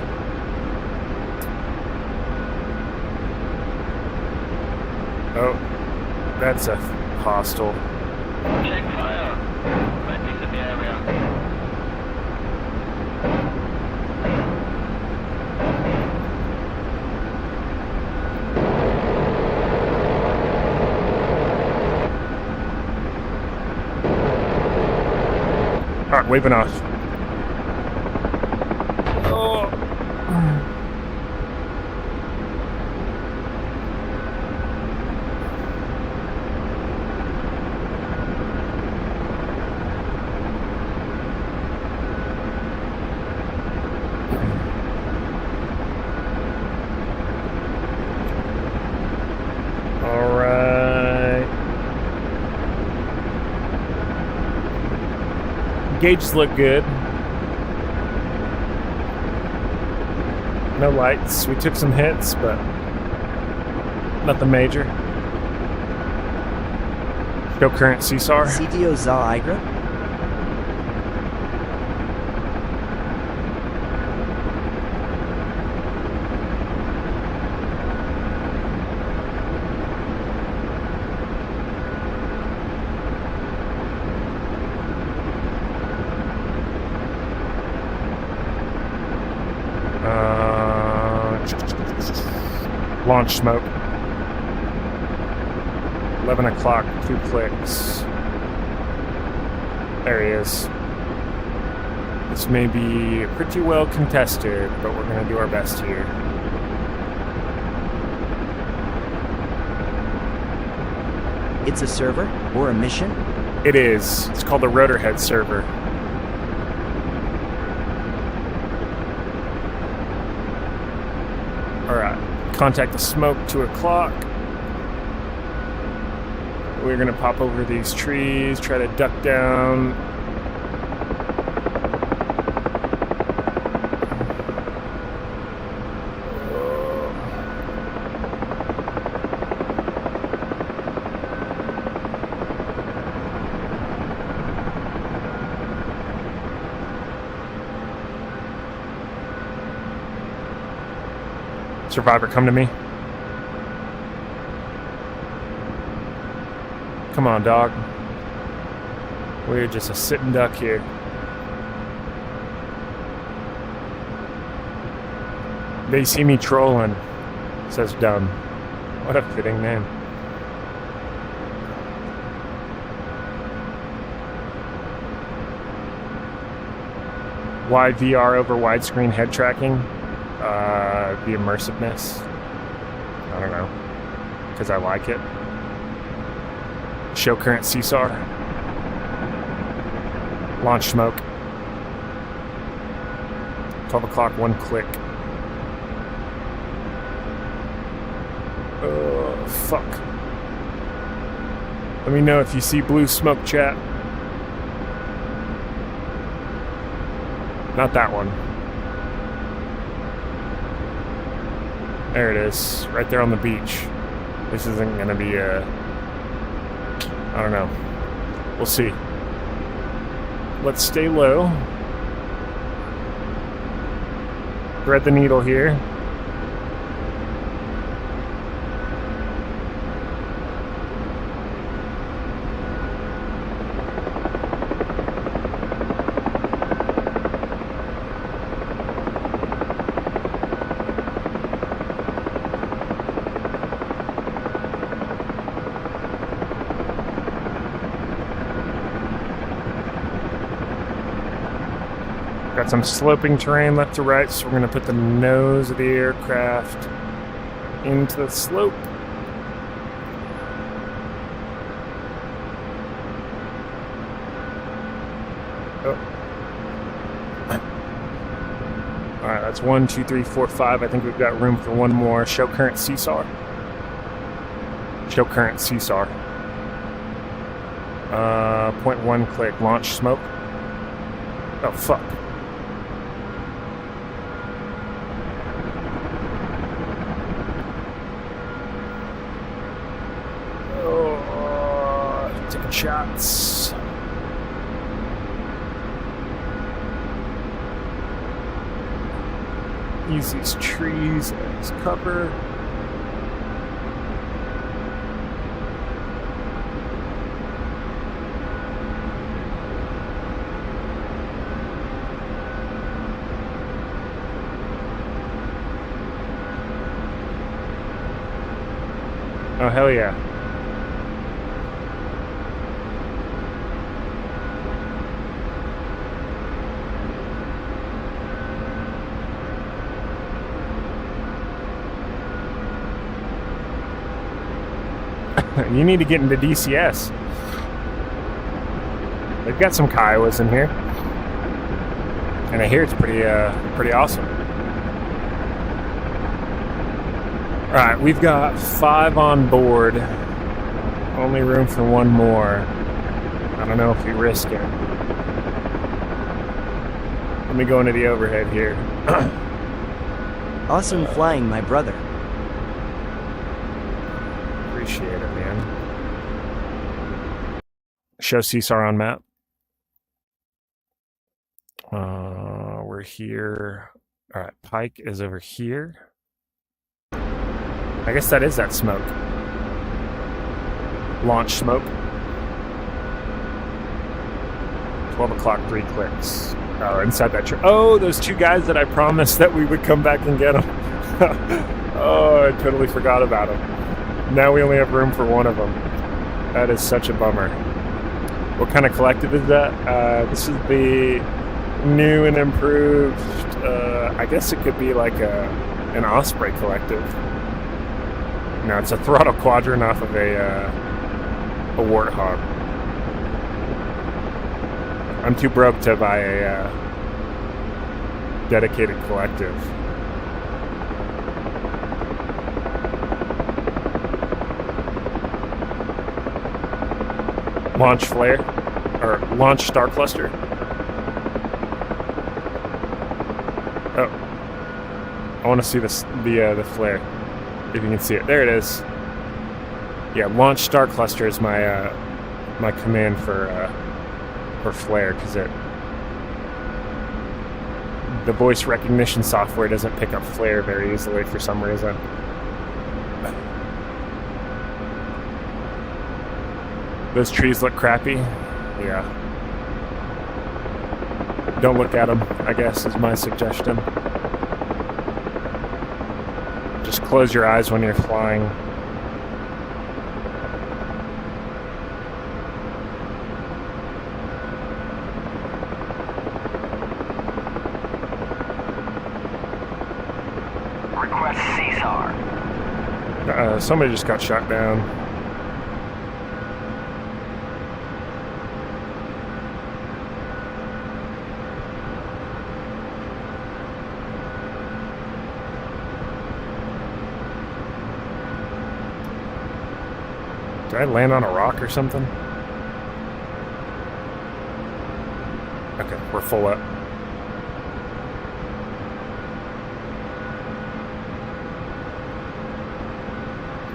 Oh, that's a hostile. Check fire. Bandits in the area. Alright, waving off. Oh. Gauges look good. No lights. We took some hits, but nothing major. Show current CSAR. CTO za Igra? Launch smoke. 11 o'clock, 2 clicks. There he is. This may be pretty well contested, but we're going to do our best here. It's a server or a mission? It is. It's called the Rotorhead server. Alright. Contact the smoke, 2 o'clock. We're going to pop over these trees, try to duck down. Survivor, come to me. Come on, dog. We're just a sitting duck here. They see me trolling, says Dumb. What a fitting name. Wide VR over widescreen head tracking. The immersiveness. I don't know. Because I like it. Show current CSAR. Launch smoke. 12 o'clock, 1 click. Oh, fuck. Let me know if you see blue smoke, chat. Not that one. There it is, right there on the beach. This isn't gonna be a... I don't know. We'll see. Let's stay low. Thread the needle here. Got some sloping terrain left to right, so we're going to put the nose of the aircraft into the slope. Oh. Alright, that's 1, 2, 3, 4, 5. I think we've got room for one more. Show current CSAR. Show current CSAR. 0.1 click. Launch smoke. Oh, fuck. Taking shots. Use these trees as cover. Oh, hell yeah. You need to get into DCS. They've got some Kiowas in here, and I hear it's pretty awesome. All right, we've got 5 on board. Only room for one more. I don't know if we risk it. Let me go into the overhead here. Awesome flying, my brother. Appreciate it, man. Show CSAR on map. We're here. All right, Pike is over here. I guess that is that smoke. Launch smoke. 12 o'clock, 3 clicks. Oh, inside that tree. Oh, those 2 guys that I promised that we would come back and get them. Oh, I totally forgot about him. Now we only have room for one of them. That is such a bummer. What kind of collective is that? This is the new and improved, I guess it could be like an Osprey collective. No, it's a throttle quadrant off of a Warthog. I'm too broke to buy a dedicated collective. Launch flare, or launch star cluster. Oh, I want to see this the flare. If you can see it, there it is. Yeah, launch star cluster is my my command for flare, because the voice recognition software doesn't pick up flare very easily for some reason. Those trees look crappy. Yeah. Don't look at them, I guess, is my suggestion. Just close your eyes when you're flying. Request CSAR. Somebody just got shot down. Did I land on a rock or something? Okay, we're full up.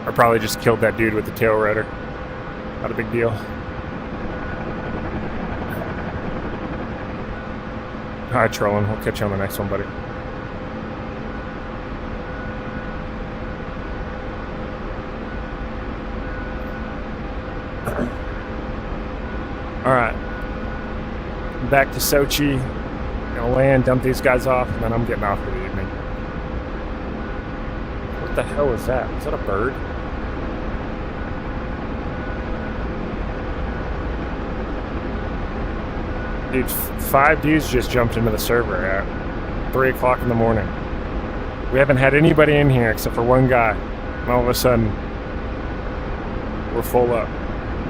I probably just killed that dude with the tail rotor. Not a big deal. Alright, trolling. We'll catch you on the next one, buddy. Alright. Back to Sochi. Gonna land, dump these guys off, and then I'm getting off for the evening. What the hell is that? Is that a bird? Dude, 5 dudes just jumped into the server at 3 o'clock in the morning. We haven't had anybody in here except for one guy. And all of a sudden, we're full up.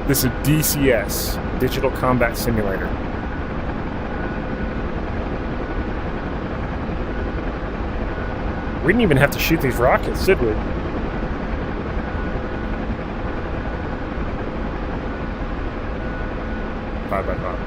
This is DCS, Digital Combat Simulator. We didn't even have to shoot these rockets, did we? Five by five.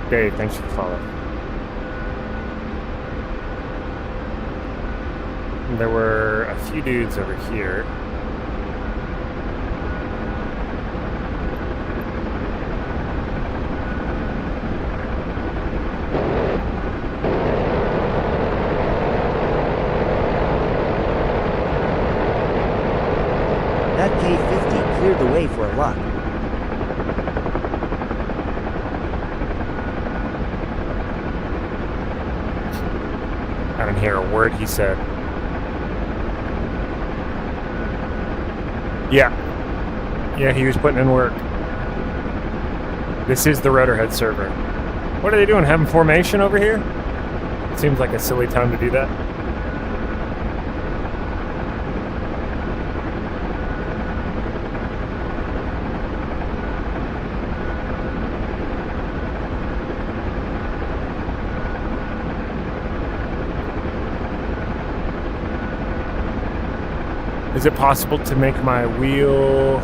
Dave, thanks for the follow. There were a few dudes over here. That K-50 cleared the way for a lot. I didn't hear a word he said. Yeah, he was putting in work. This is the Rotorhead server. What are they doing, having formation over here? Seems like a silly time to do that. Is it possible to make my wheel...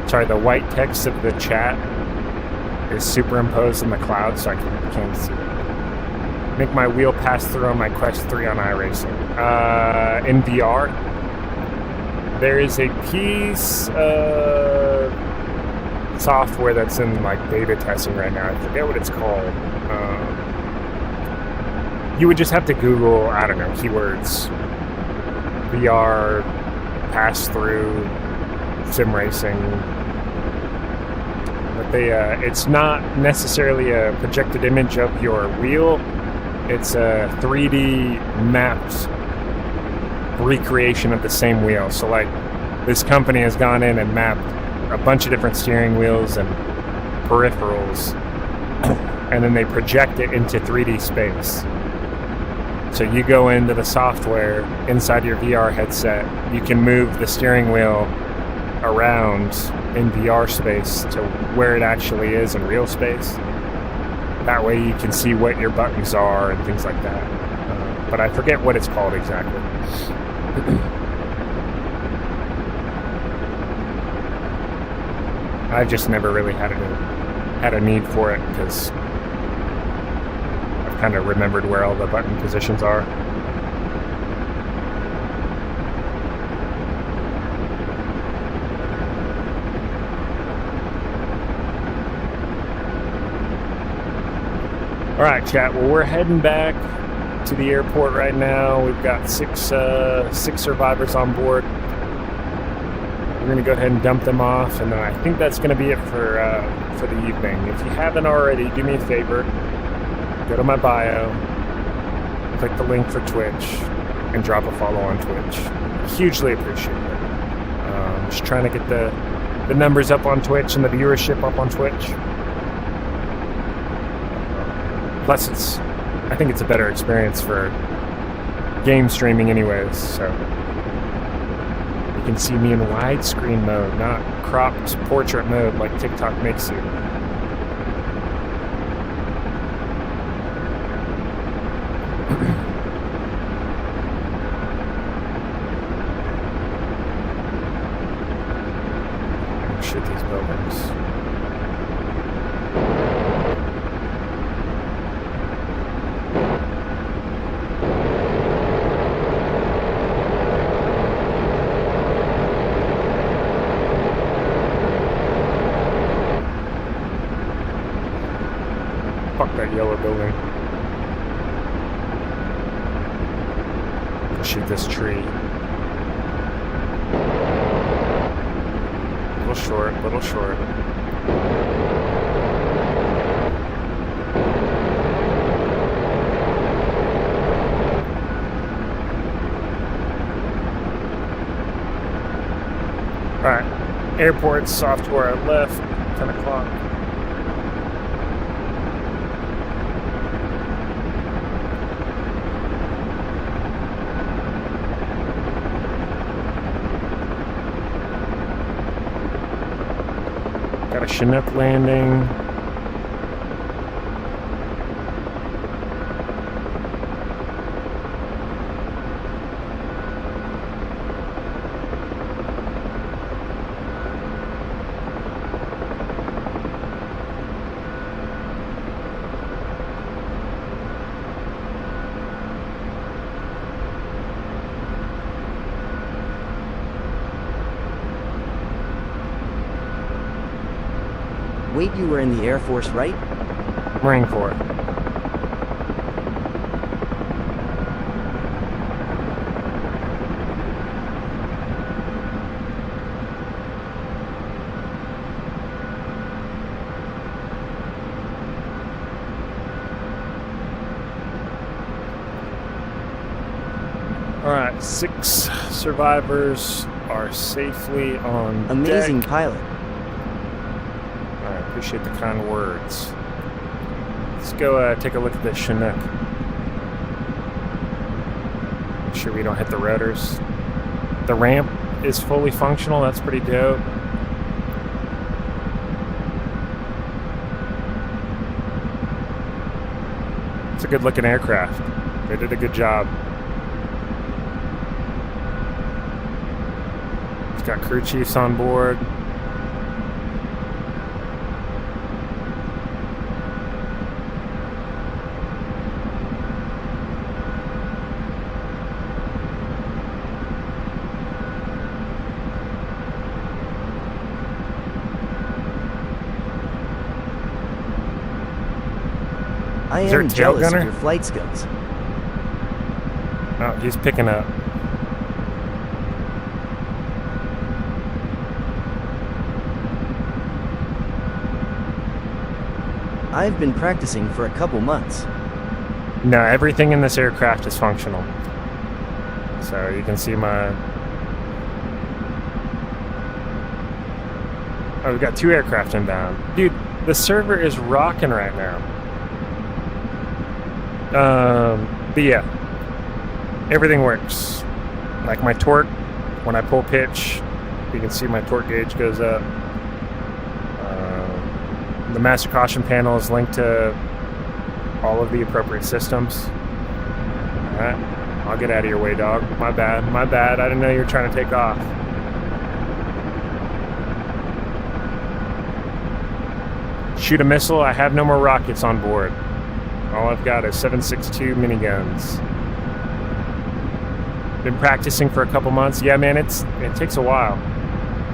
Sorry, the white text of the chat is superimposed in the cloud so I can't see it. Make my wheel pass through on my Quest 3 on iRacing. In VR, there is a piece of software that's in like beta testing right now. I forget what it's called. You would just have to Google, I don't know, keywords. VR, pass-through, sim racing. But it's not necessarily a projected image of your wheel. It's a 3D mapped recreation of the same wheel. So like this company has gone in and mapped a bunch of different steering wheels and peripherals, and then they project it into 3D space. So you go into the software inside your VR headset, you can move the steering wheel around in VR space to where it actually is in real space. That way you can see what your buttons are and things like that. But I forget what it's called exactly. I've just never really had a need for it because I've kind of remembered where all the button positions are. All right, chat. Well, we're heading back to the airport right now. We've got six survivors on board. We're going to go ahead and dump them off, and I think that's going to be it for the evening. If you haven't already, do me a favor. Go to my bio, click the link for Twitch, and drop a follow on Twitch. Hugely appreciate it. Just trying to get the numbers up on Twitch and the viewership up on Twitch. Plus, I think it's a better experience for game streaming anyways, so you can see me in widescreen mode, not cropped portrait mode like TikTok makes you. Shit, these buildings. Fuck that yellow building. Shoot this tree. Little short. Alright, airport software left, 10 o'clock. Got a Chinook landing. Wait, you were in the Air Force, right? Marine Corps. All right, 6 survivors are safely on Amazing deck. pilot. Appreciate the kind words. Let's go take a look at this Chinook. Make sure we don't hit the rotors. The ramp is fully functional. That's pretty dope. It's a good looking aircraft. They did a good job. It's got crew chiefs on board. I Is there a am tail jealous gunner? of your flight skills. Oh, he's picking up. I've been practicing for a couple months. No, everything in this aircraft is functional. So you can see my... Oh, we've got 2 aircraft inbound. Dude, the server is rocking right now. But yeah, everything works. Like my torque, when I pull pitch, you can see my torque gauge goes up. The master caution panel is linked to all of the appropriate systems. Alright, I'll get out of your way, dog. My bad, I didn't know you were trying to take off. Shoot a missile, I have no more rockets on board. All I've got is 7.62 miniguns. Been practicing for a couple months. Yeah, man, it takes a while.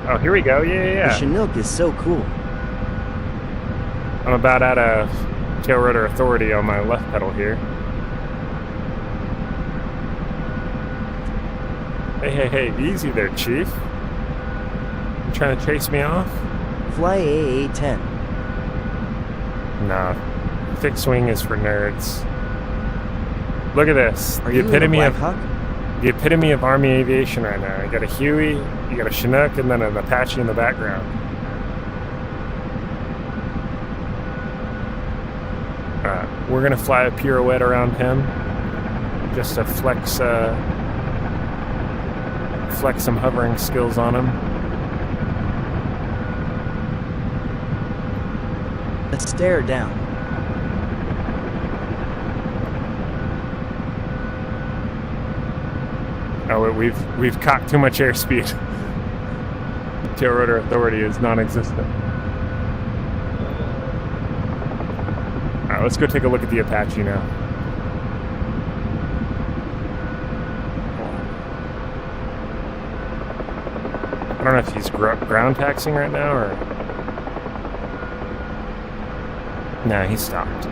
Oh, here we go. Yeah. The Chinook is so cool. I'm about out of tail rotor authority on my left pedal here. Hey, easy there, Chief. You trying to chase me off? Fly AA-10. Nah. Fixed wing is for nerds. Look at this. Are you in a Black Hawk? The epitome of Army aviation right now. You got a Huey, you got a Chinook, and then an Apache in the background. We're gonna fly a pirouette around him, just to flex some hovering skills on him. Let's stare down. Oh, we've cocked too much airspeed. Tail rotor authority is non-existent. Alright, let's go take a look at the Apache now. I don't know if he's ground taxing right now or... Nah, he stopped.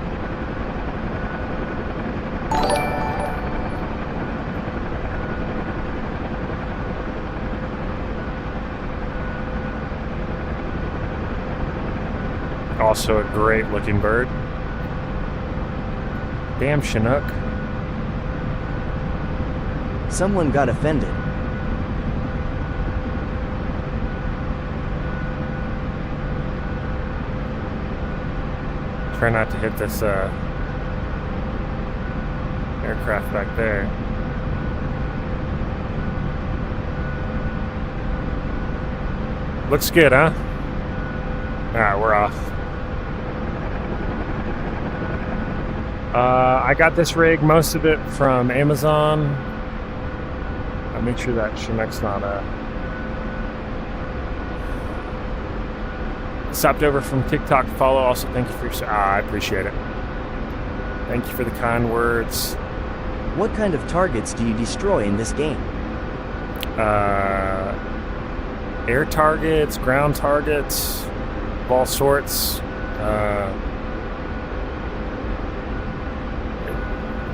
Also a great looking bird. Damn Chinook. Someone got offended. Try not to hit this aircraft back there. Looks good, huh? Alright, we're off. I got this rig, most of it from Amazon. I'll make sure that Chinook's not stopped over from TikTok to follow. Also, thank you for your... I appreciate it. Thank you for the kind words. What kind of targets do you destroy in this game? Air targets, ground targets, of all sorts.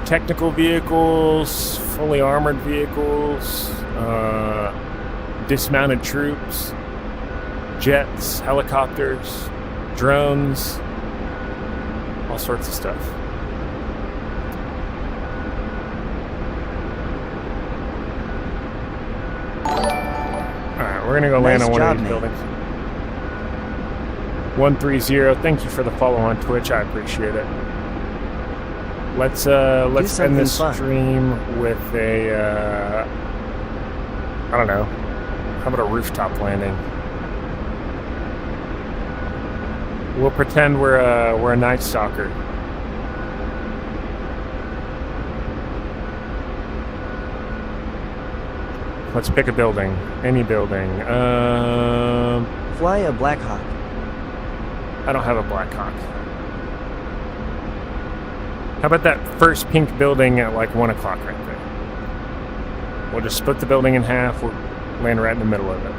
Technical vehicles, fully armored vehicles, dismounted troops, jets, helicopters, drones, all sorts of stuff. Alright, we're gonna go land on one of these buildings. 130, thank you for the follow on Twitch, I appreciate it. Let's end this stream with a I don't know. How about a rooftop landing? We'll pretend we're a Night Stalker. Let's pick a building, any building. Fly a Black Hawk. I don't have a Black Hawk. How about that first pink building at like 1 o'clock right there? We'll just split the building in half. We'll land right in the middle of it.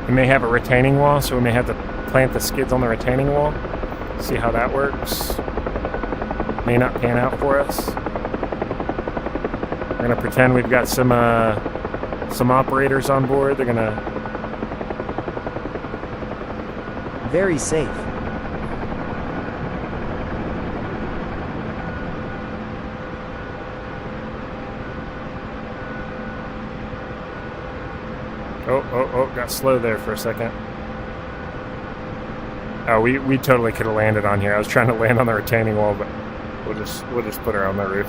We may have a retaining wall, so we may have to plant the skids on the retaining wall. See how that works. May not pan out for us. We're gonna pretend we've got some operators on board. They're gonna. Very safe. Oh, got slow there for a second. Oh, we totally could have landed on here. I was trying to land on the retaining wall, but we'll just put her on the roof.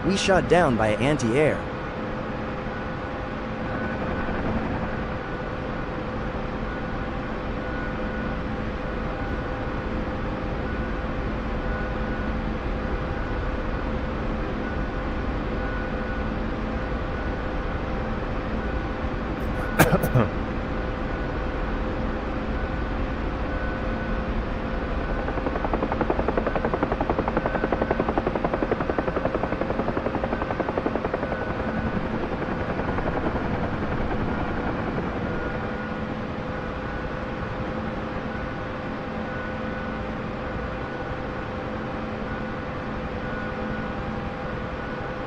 We shot down by anti-air.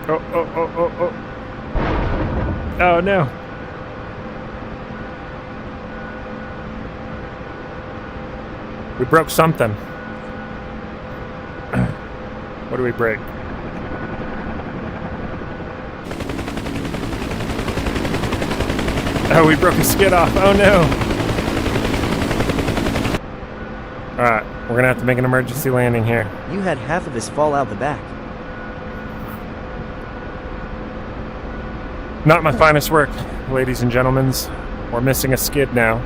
Oh. Oh no. We broke something. What do we break? Oh, we broke a skid off. Oh no. Alright, we're gonna have to make an emergency landing here. You had half of us fall out the back. Not my finest work, ladies and gentlemen. We're missing a skid now.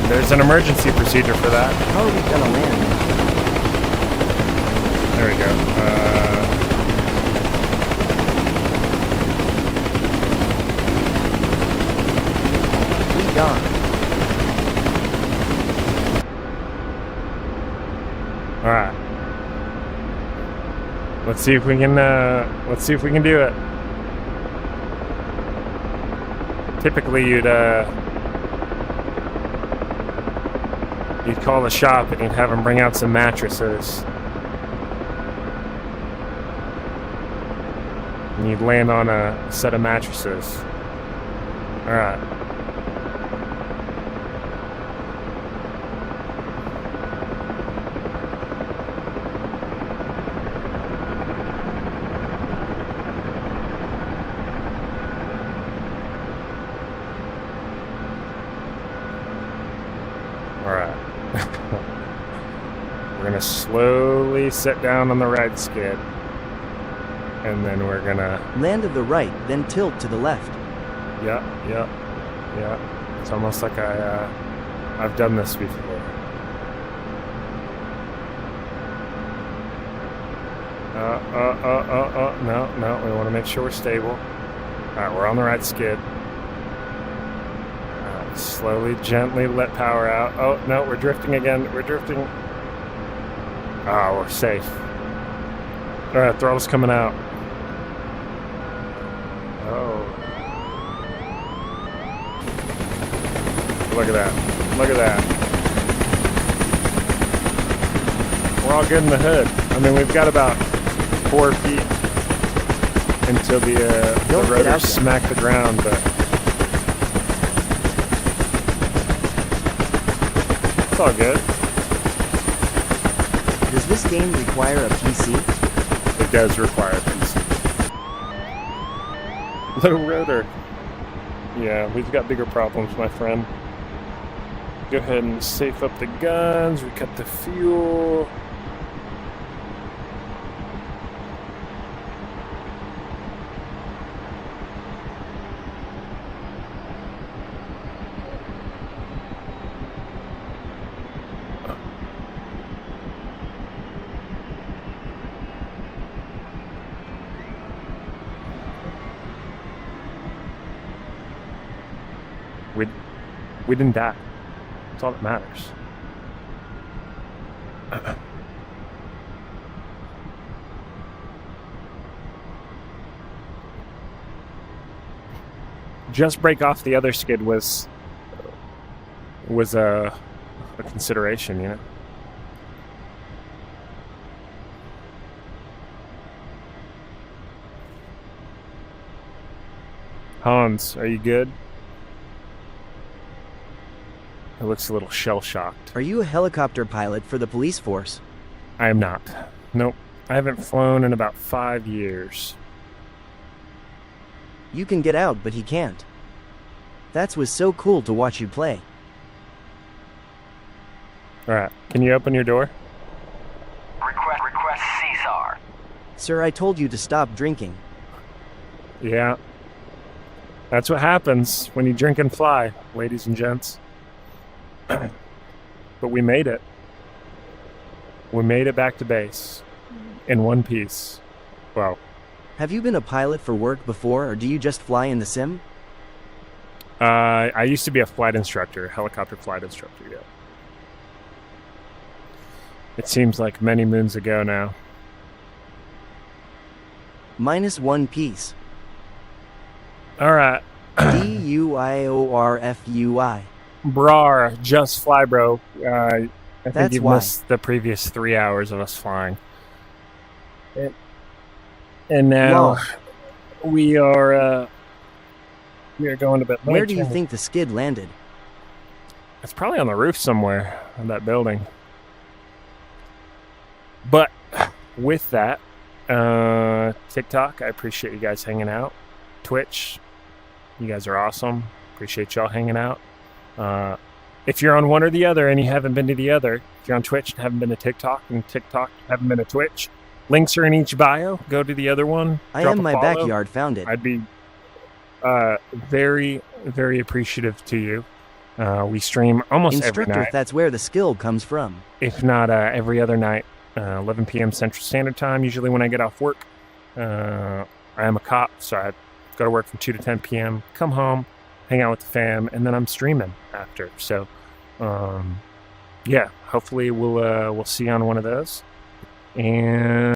There's an emergency procedure for that. How are we gonna land? There we go. We gone. All right. Let's see if we can. Let's see if we can do it. Typically, you'd call the shop and you'd have them bring out some mattresses, and you'd land on a set of mattresses. All right. We're gonna slowly sit down on the right skid, and then we're gonna Land to the right, then tilt to the left. yeah. It's almost like I've done this before. No, we want to make sure we're stable. All right, we're on the right skid. Slowly, gently let power out. Oh no, we're drifting again. We're drifting. Ah, we're safe. All right, throttle's coming out. Oh, look at that! Look at that! We're all good in the hood. I mean, we've got about 4 feet until the rotors smack the ground, but it's all good. Does this game require a PC? It does require a PC. Low rotor. Yeah, we've got bigger problems, my friend. Go ahead and safe up the guns, recut the fuel. We didn't die. That's all that matters. just break off the other skid was a consideration, you know. Hans, are you good? It looks a little shell-shocked. Are you a helicopter pilot for the police force? I am not. Nope. I haven't flown in about 5 years. You can get out, but he can't. That was so cool to watch you play. Alright, can you open your door? Request CSAR. Sir, I told you to stop drinking. Yeah. That's what happens when you drink and fly, ladies and gents. But we made it. We made it back to base. In one piece. Well, Have you been a pilot for work before, or do you just fly in the sim? I used to be a flight instructor, helicopter flight instructor, yeah. It seems like many moons ago now. -1 piece. Alright. DUIORFUI. Brar, just fly, bro. I think That's you've why. missed the previous 3 hours of us flying. And now Lol. we are going to bed. Where do you think the skid landed? It's probably on the roof somewhere of that building. But with that, TikTok, I appreciate you guys hanging out. Twitch, you guys are awesome. Appreciate y'all hanging out. If you're on one or the other and you haven't been to the other, if you're on Twitch and haven't been to TikTok, and TikTok haven't been to Twitch, links are in each bio. Go to the other one. I drop am a my follow. backyard found it. I'd be very, very appreciative to you. We stream almost every Instructor, night, that's where the skill comes from. if not every other night, 11 p.m. Central Standard Time, usually when I get off work. I am a cop, so I go to work from 2 to 10 p.m., come home, hang out with the fam, and then I'm streaming after. So, yeah, hopefully we'll see you on one of those. And